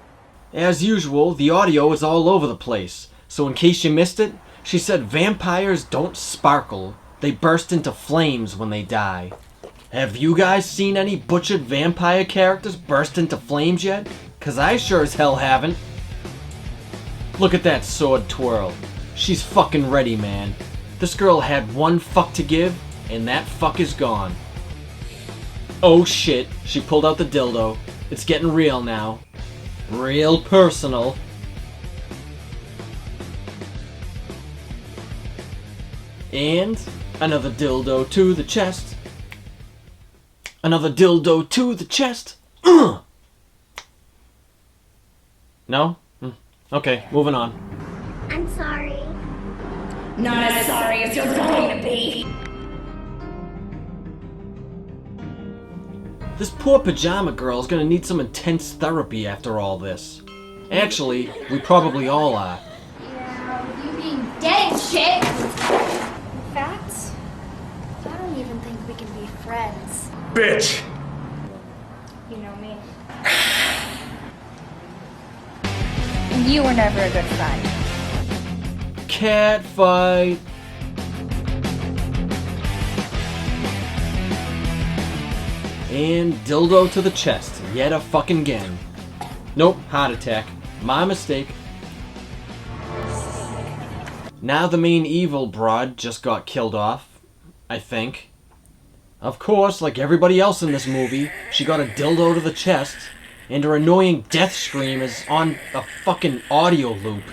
As usual, the audio is all over the place, so in case you missed it, She said vampires don't sparkle. They burst into flames when they die. Have you guys seen any butchered vampire characters burst into flames yet? 'Cause I sure as hell haven't. Look at that sword twirl. She's fucking ready, man. This girl had one fuck to give, and that fuck is gone. Oh shit, she pulled out the dildo. It's getting real now. Real personal. And another dildo to the chest. Another dildo to the chest. No? Okay, moving on. I'm sorry. Not as sorry as you're going to be. This poor pajama girl is gonna need some intense therapy after all this. Actually, we probably all are. Yeah, you being dead and shit. In fact, I don't even think we can be friends. Bitch! You know me. And you were never a good friend. Cat fight. And dildo to the chest, yet a fucking again. Nope, heart attack. My mistake. Now the main evil broad just got killed off, I think. Of course, like everybody else in this movie, she got a dildo to the chest, and her annoying death scream is on a fucking audio loop.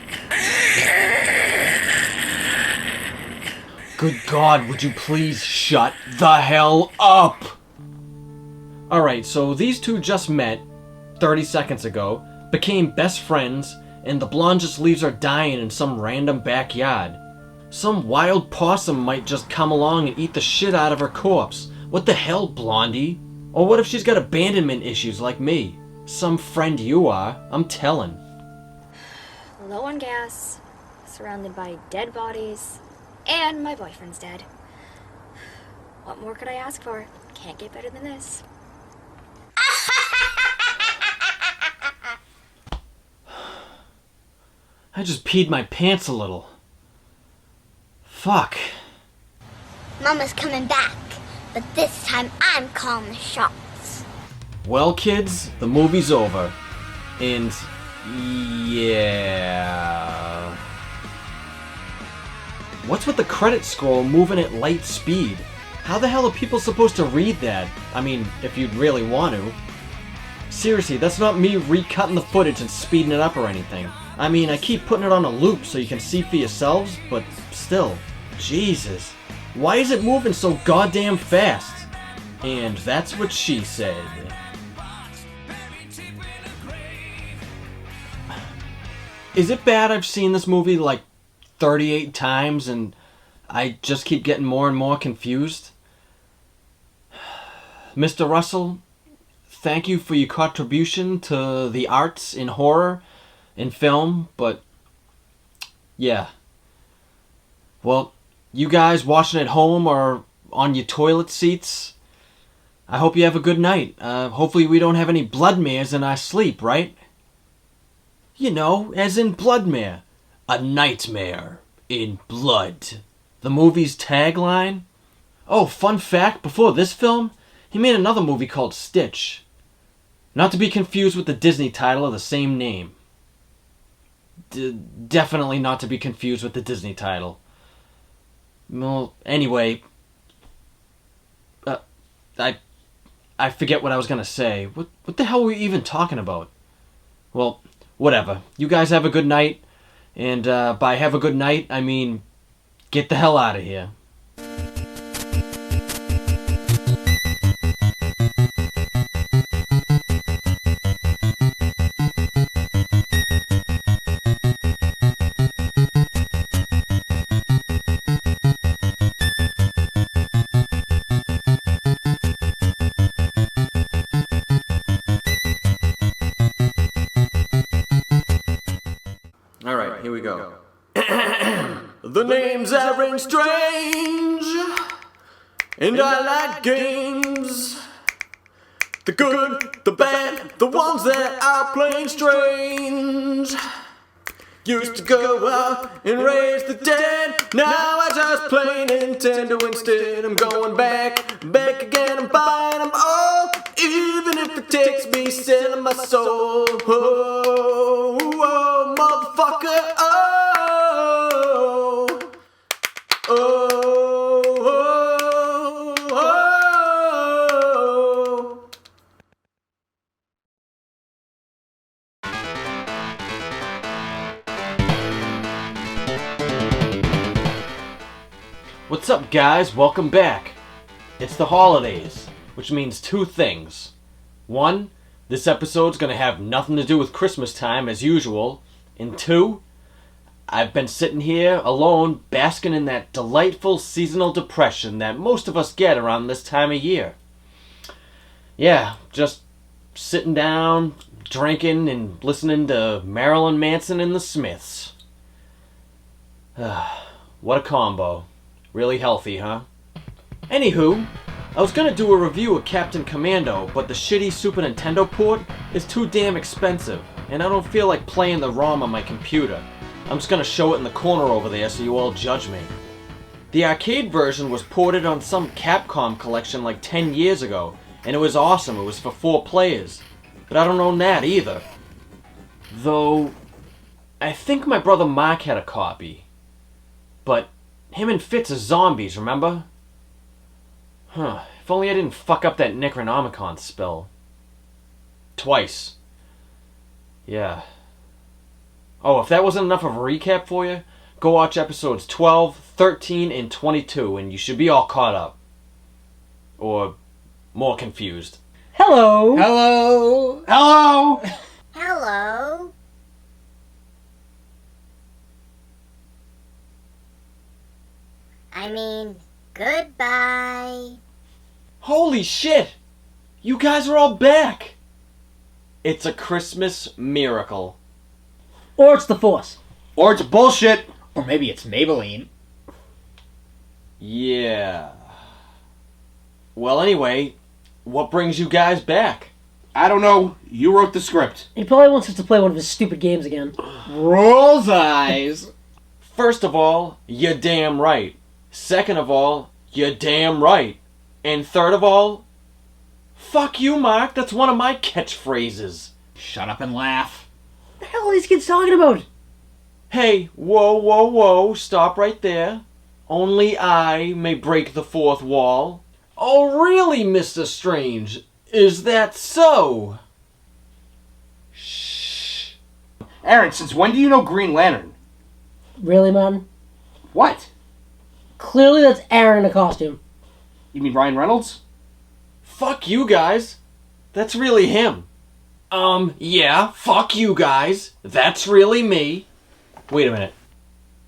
Good God, would you please shut the hell up? Alright, so these two just met 30 seconds ago, became best friends, and the blonde just leaves her dying in some random backyard. Some wild possum might just come along and eat the shit out of her corpse. What the hell, Blondie? Or what if she's got abandonment issues like me? Some friend you are, I'm telling. Low on gas, surrounded by dead bodies, and my boyfriend's dead. What more could I ask for? Can't get better than this. I just peed my pants a little. Fuck. Mama's coming back, but this time I'm calling the shots. Well, kids, the movie's over. And yeah. What's with the credit scroll moving at light speed? How the hell are people supposed to read that? I mean, if you'd really want to. Seriously, that's not me recutting the footage and speeding it up or anything. I mean, I keep putting it on a loop so you can see for yourselves, but still. Jesus. Why is it moving so goddamn fast? And that's what she said. Is it bad I've seen this movie like 38 times and I just keep getting more and more confused? Mr. Russell, thank you for your contribution to the arts in horror and film, but yeah. Well, you guys watching at home or on your toilet seats, I hope you have a good night. Hopefully we don't have any bloodmares in our sleep, right? You know, as in Bloodmare. A nightmare in blood. The movie's tagline? Oh, fun fact, before this film, he made another movie called Stitch. Not to be confused with the Disney title of the same name. Definitely not to be confused with the Disney title. Well, anyway, I forget what I was gonna say. What the hell were we even talking about? Well, whatever. You guys have a good night, and by have a good night, I mean, get the hell out of here. Alright, here we go. The names are ring strange, and I like games. The good, the bad, the ones that are playing strange. Used to go out and raise the dead. Now I just play Nintendo instead. I'm going back again. I'm buying them all, even if it takes me selling my soul. Oh, oh, motherfucker. Oh, oh, oh, oh. What's up, guys? Welcome back. It's the holidays, which means two things. One, this episode's gonna have nothing to do with Christmas time as usual. And two, I've been sitting here alone, basking in that delightful seasonal depression that most of us get around this time of year. Yeah, just sitting down, drinking, and listening to Marilyn Manson and the Smiths. What a combo. Really healthy, huh? Anywho, I was gonna do a review of Captain Commando, but the shitty Super Nintendo port is too damn expensive, and I don't feel like playing the ROM on my computer. I'm just gonna show it in the corner over there so you all judge me. The arcade version was ported on some Capcom collection like 10 years ago, and it was awesome. It was for 4 players. But I don't own that either. Though, I think my brother Mark had a copy. But him and Fitz are zombies, remember? Huh, if only I didn't fuck up that Necronomicon spell. Twice. Yeah. Oh, if that wasn't enough of a recap for you, go watch episodes 12, 13, and 22, and you should be all caught up. Or more confused. Hello! Hello! Hello! Hello. I mean, goodbye. Holy shit! You guys are all back! It's a Christmas miracle. Or it's the Force. Or it's bullshit. Or maybe it's Maybelline. Yeah. Well, anyway, what brings you guys back? I don't know. You wrote the script. He probably wants us to play one of his stupid games again. Rolls eyes. First of all, you're damn right. Second of all, you're damn right. And third of all, fuck you, Mark. That's one of my catchphrases. Shut up and laugh. What the hell are these kids talking about? Hey, whoa, whoa, whoa, stop right there. Only I may break the fourth wall. Oh, really, Mr. Strange? Is that so? Shh. Aaron, since when do you know Green Lantern? Really, man? What? Clearly that's Aaron in a costume. You mean Ryan Reynolds? Fuck you guys. That's really him. Yeah, fuck you guys. That's really me. Wait a minute.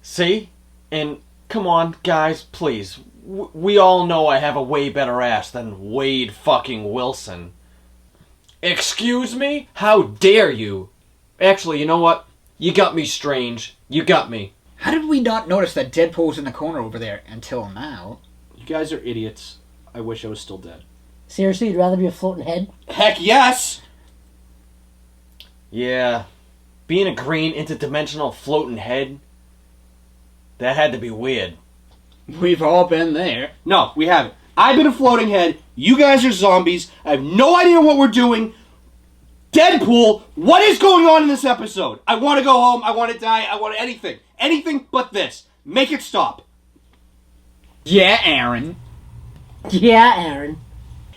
See? And come on, guys, please. We all know I have a way better ass than Wade fucking Wilson. Excuse me? How dare you? Actually, you know what? You got me, Strange. You got me. How did we not notice that Deadpool was in the corner over there until now? You guys are idiots. I wish I was still dead. Seriously, you'd rather be a floating head? Heck yes! Yeah. Being a green interdimensional floating head, that had to be weird. We've all been there. No, we haven't. I've been a floating head. You guys are zombies. I have no idea what we're doing. Deadpool, what is going on in this episode? I want to go home. I want to die. I want anything. Anything but this. Make it stop. Yeah, Aaron. Yeah, Aaron.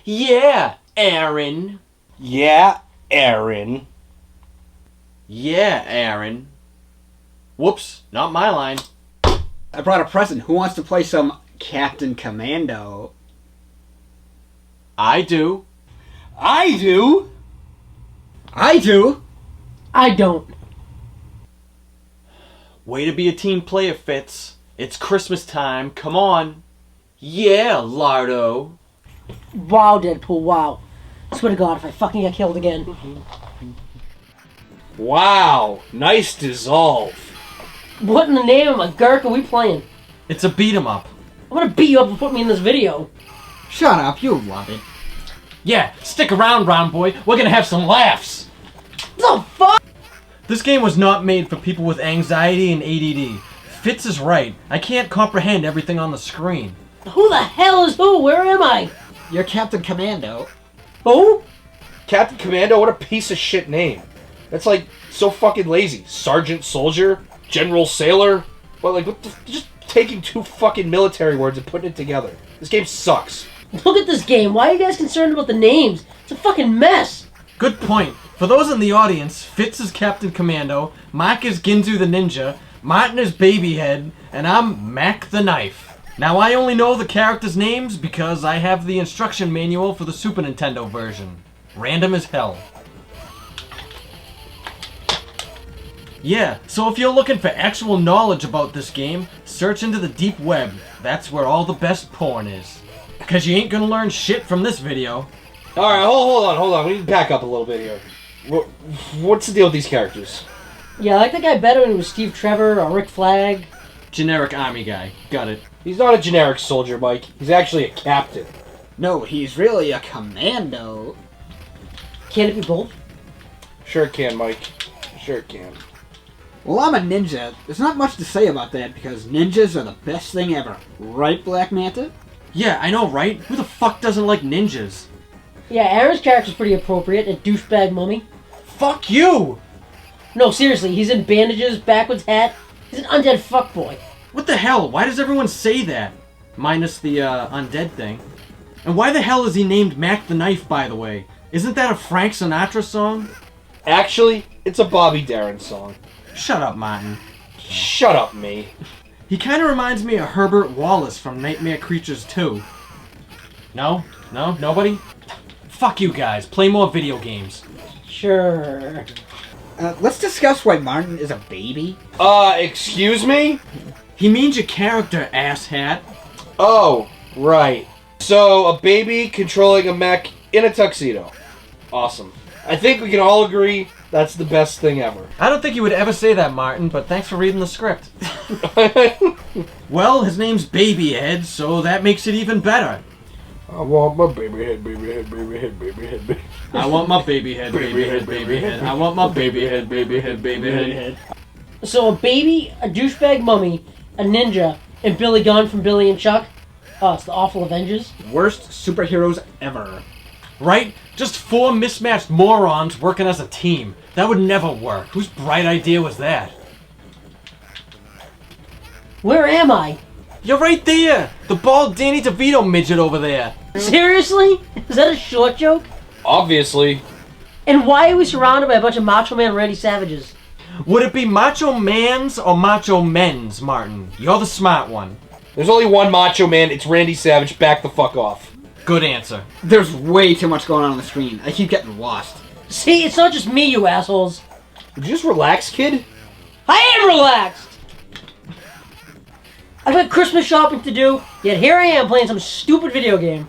Yeah, Aaron. Yeah, Aaron. Yeah, Aaron. Whoops, not my line. I brought a present. Who wants to play some Captain Commando? I do. I do. I do. I don't. Way to be a team player, Fitz. It's Christmas time. Come on. Yeah, Lardo. Wow, Deadpool, wow. Swear to God, if I fucking get killed again. Wow, nice dissolve. What in the name of a Gurk are we playing? It's a beat 'em up. I'm gonna beat you up and put me in this video. Shut up, you'll love it. Yeah, stick around, round boy. We're gonna have some laughs. The fuck? This game was not made for people with anxiety and ADD. Fitz is right. I can't comprehend everything on the screen. Who the hell is who? Where am I? You're Captain Commando. Who? Captain Commando? What a piece of shit name. That's like so fucking lazy. Sergeant Soldier? General Sailor? Well, like, what the, just taking two fucking military words and putting it together. This game sucks. Look at this game. Why are you guys concerned about the names? It's a fucking mess. Good point. For those in the audience, Fitz is Captain Commando, Mark is Ginzu the Ninja, Martin is Babyhead, and I'm Mac the Knife. Now I only know the characters' names because I have the instruction manual for the Super Nintendo version. Random as hell. Yeah, so if you're looking for actual knowledge about this game, search into the deep web. That's where all the best porn is. Cause you ain't gonna learn shit from this video. Alright, hold on. We need to back up a little bit here. What's the deal with these characters? Yeah, I like the guy better when it was Steve Trevor or Rick Flag. Generic army guy. Got it. He's not a generic soldier, Mike. He's actually a captain. No, he's really a commando. Can it be both? Sure it can, Mike. Sure it can. Well, I'm a ninja. There's not much to say about that because ninjas are the best thing ever. Right, Black Manta? Yeah, I know, right? Who the fuck doesn't like ninjas? Yeah, Aaron's character's pretty appropriate. A douchebag mummy. Fuck you! No, seriously, he's in bandages, backwards hat. He's an undead fuckboy. What the hell? Why does everyone say that? Minus the undead thing. And why the hell is he named Mac the Knife, by the way? Isn't that a Frank Sinatra song? Actually, it's a Bobby Darin song. Shut up, Martin. Shut up, me. He kind of reminds me of Herbert Wallace from Nightmare Creatures 2. No? No? Nobody? Fuck you guys. Play more video games. Sure. Let's discuss why Martin is a baby. Excuse me? He means your character, asshat. Oh, right. So, a baby controlling a mech in a tuxedo. Awesome. I think we can all agree that's the best thing ever. I don't think you would ever say that, Martin, but thanks for reading the script. Well, his name's Babyhead, so that makes it even better. I want my baby head, baby head, baby head, baby head, baby. I want my baby head, baby head, baby head. I want my baby head, baby head, baby head. So a baby, a douchebag mummy, a ninja, and Billy Gunn from Billy and Chuck. Oh, it's the Awful Avengers. Worst superheroes ever. Right? Just four mismatched morons working as a team. That would never work. Whose bright idea was that? Where am I? You're right there! The bald Danny DeVito midget over there. Seriously? Is that a short joke? Obviously. And why are we surrounded by a bunch of Macho Man Randy Savages? Would it be Macho Mans or Macho Men's, Martin? You're the smart one. There's only one Macho Man, it's Randy Savage. Back the fuck off. Good answer. There's way too much going on the screen. I keep getting lost. See, it's not just me, you assholes. Would you just relax, kid? I am relaxed! I've got Christmas shopping to do, yet here I am playing some stupid video game.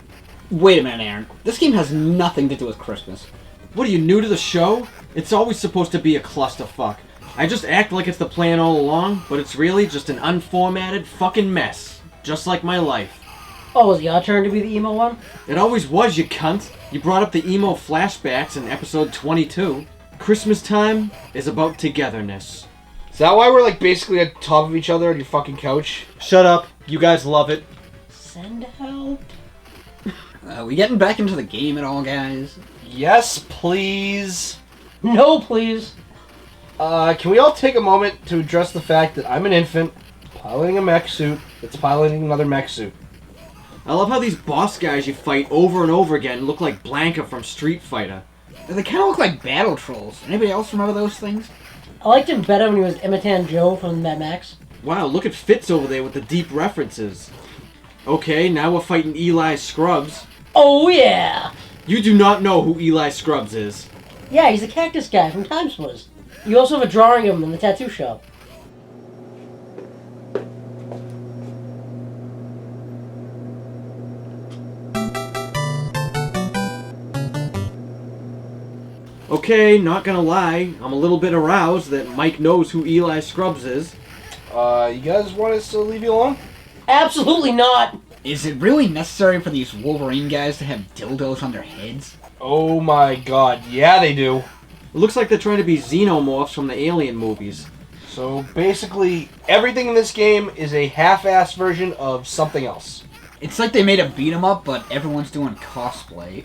Wait a minute, Aaron. This game has nothing to do with Christmas. What, are you new to the show? It's always supposed to be a clusterfuck. I just act like it's the plan all along, but it's really just an unformatted fucking mess. Just like my life. Oh, is it your turn to be the emo one? It always was, you cunt. You brought up the emo flashbacks in episode 22. Christmas time is about togetherness. Is that why we're like basically on top of each other on your fucking couch? Shut up. You guys love it. Send help. We getting back into the game at all, guys? Yes, please. No, please. Can we all take a moment to address the fact that I'm an infant piloting a mech suit that's piloting another mech suit? I love how these boss guys you fight over and over again look like Blanca from Street Fighter. They kind of look like battle trolls. Anybody else remember those things? I liked him better when he was Imitan Joe from Mad Max. Wow, look at Fitz over there with the deep references. Okay, now we're fighting Eli Scrubs. Oh yeah! You do not know who Eli Scrubs is. Yeah, he's the cactus guy from Time Splitters. You also have a drawing of him in the tattoo shop. Okay, not gonna lie, I'm a little bit aroused that Mike knows who Eli Scrubs is. You guys want us to leave you alone? Absolutely not! Is it really necessary for these Wolverine guys to have dildos on their heads? Oh my god, yeah they do. It looks like they're trying to be xenomorphs from the Alien movies. So basically, everything in this game is a half-assed version of something else. It's like they made a beat 'em up, but everyone's doing cosplay.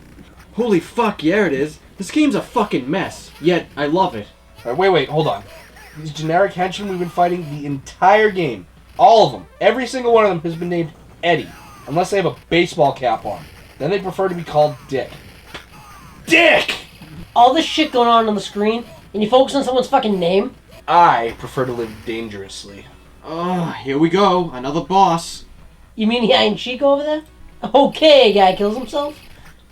Holy fuck, yeah it is. This game's a fucking mess, yet I love it. Alright, wait, hold on. These generic henchmen we've been fighting the entire game. All of them. Every single one of them has been named Eddie. Unless they have a baseball cap on. Then they prefer to be called Dick. Dick! All this shit going on the screen, and you focus on someone's fucking name? I prefer to live dangerously. Here we go. Another boss. You mean the Iron Cheek over there? Okay, guy kills himself?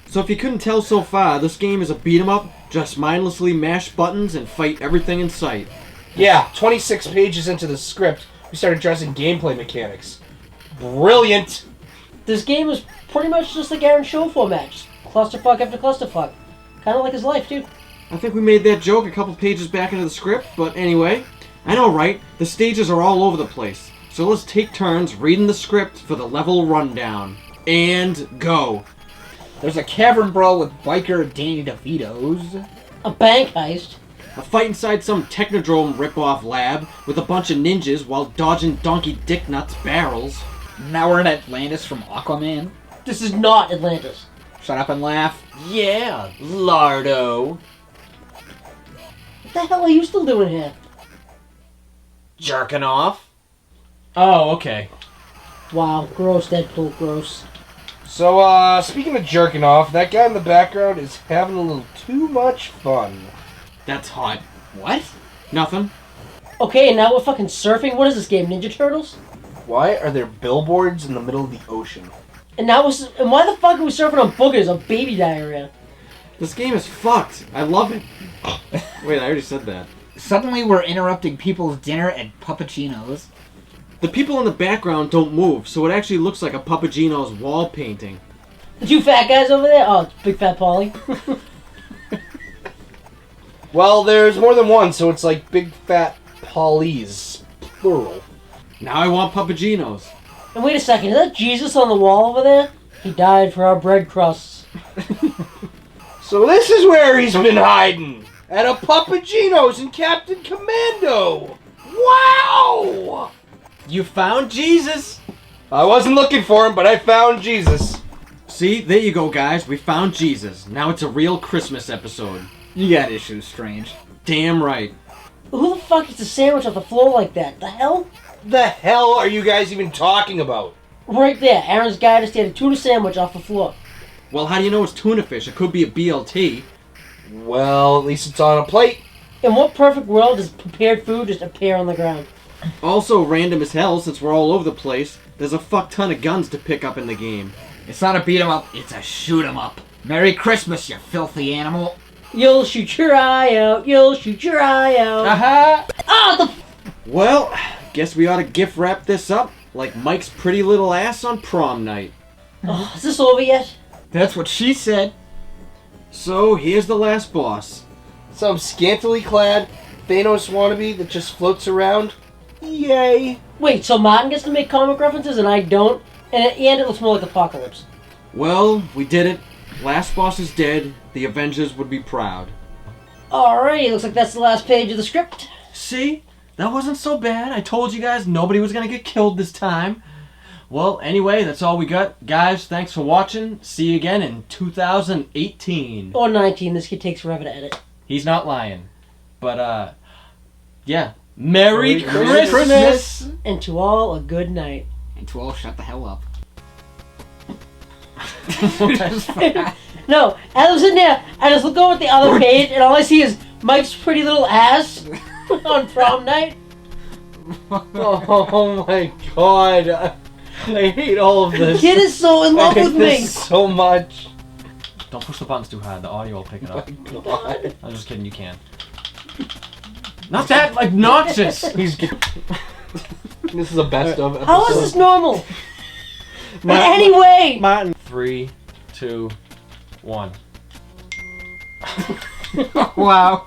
So if you couldn't tell so far, this game is a beat 'em up, just mindlessly mash buttons and fight everything in sight. Yeah, 26 pages into the script, we started addressing gameplay mechanics. Brilliant! This game is pretty much just like Aaron's show format. Just clusterfuck after clusterfuck. Kind of like his life, too. I think we made that joke a couple pages back into the script, but anyway. I know, right? The stages are all over the place. So let's take turns reading the script for the level rundown. And go. There's a cavern brawl with biker Danny DeVito's. A bank heist. A fight inside some Technodrome ripoff lab with a bunch of ninjas while dodging Donkey Dicknuts barrels. Now we're in Atlantis from Aquaman. This is not Atlantis. Shut up and laugh. Yeah, Lardo. What the hell are you still doing here? Jerking off? Oh, okay. Wow, gross, Deadpool, gross. So, speaking of jerking off, that guy in the background is having a little too much fun. That's hot. What? Nothing. Okay, and now we're fucking surfing? What is this game, Ninja Turtles? Why are there billboards in the middle of the ocean? And why the fuck are we surfing on boogers of baby diarrhea? This game is fucked. I love it. Wait, I already said that. Suddenly we're interrupting people's dinner at Puppuccino's. The people in the background don't move, so it actually looks like a Papagino's wall painting. The two fat guys over there? Oh, it's Big Fat Polly. Well, there's more than one, so it's like Big Fat Polly's, plural. Now I want Papagino's. And wait a second, is that Jesus on the wall over there? He died for our bread crusts. So this is where he's been hiding! At a Papagino's in Captain Commando! Wow! You found Jesus! I wasn't looking for him, but I found Jesus. See, there you go, guys. We found Jesus. Now it's a real Christmas episode. You got issues, Strange. Damn right. Who the fuck eats a sandwich off the floor like that? The hell? The hell are you guys even talking about? Right there, Aaron's guy just ate a tuna sandwich off the floor. Well, how do you know it's tuna fish? It could be a BLT. Well, at least it's on a plate. In what perfect world does prepared food just appear on the ground? Also random as hell, since we're all over the place, there's a fuck ton of guns to pick up in the game. It's not a beat 'em up, it's a shoot 'em up. Merry Christmas, you filthy animal. You'll shoot your eye out, you'll shoot your eye out. Aha! Oh, Well, guess we ought to gift wrap this up like Mike's pretty little ass on prom night. Oh, is this over yet? That's what she said. So, here's the last boss. Some scantily clad Thanos wannabe that just floats around. Yay! Wait, so Martin gets to make comic references and I don't? And at the end it looks more like Apocalypse. Well, we did it. Last boss is dead. The Avengers would be proud. Alrighty, looks like that's the last page of the script. See? That wasn't so bad. I told you guys nobody was gonna get killed this time. Well, anyway, that's all we got. Guys, thanks for watching. See you again in 2018. Or 19, this kid takes forever to edit. He's not lying. But, yeah. Merry Christmas! And to all, a good night. And to all, shut the hell up. No, as I'm sitting there, I just look over at the other page, and all I see is Mike's pretty little ass on prom night. Oh my god. I hate all of this. The kid is so in love with me. I hate this so much. Don't push the buttons too hard. The audio will pick it up. Oh my god. I'm just kidding. You can. Not that obnoxious. This is the best of episode. How is this normal? Martin, Anyway. Martin. 3, 2, 1. Wow.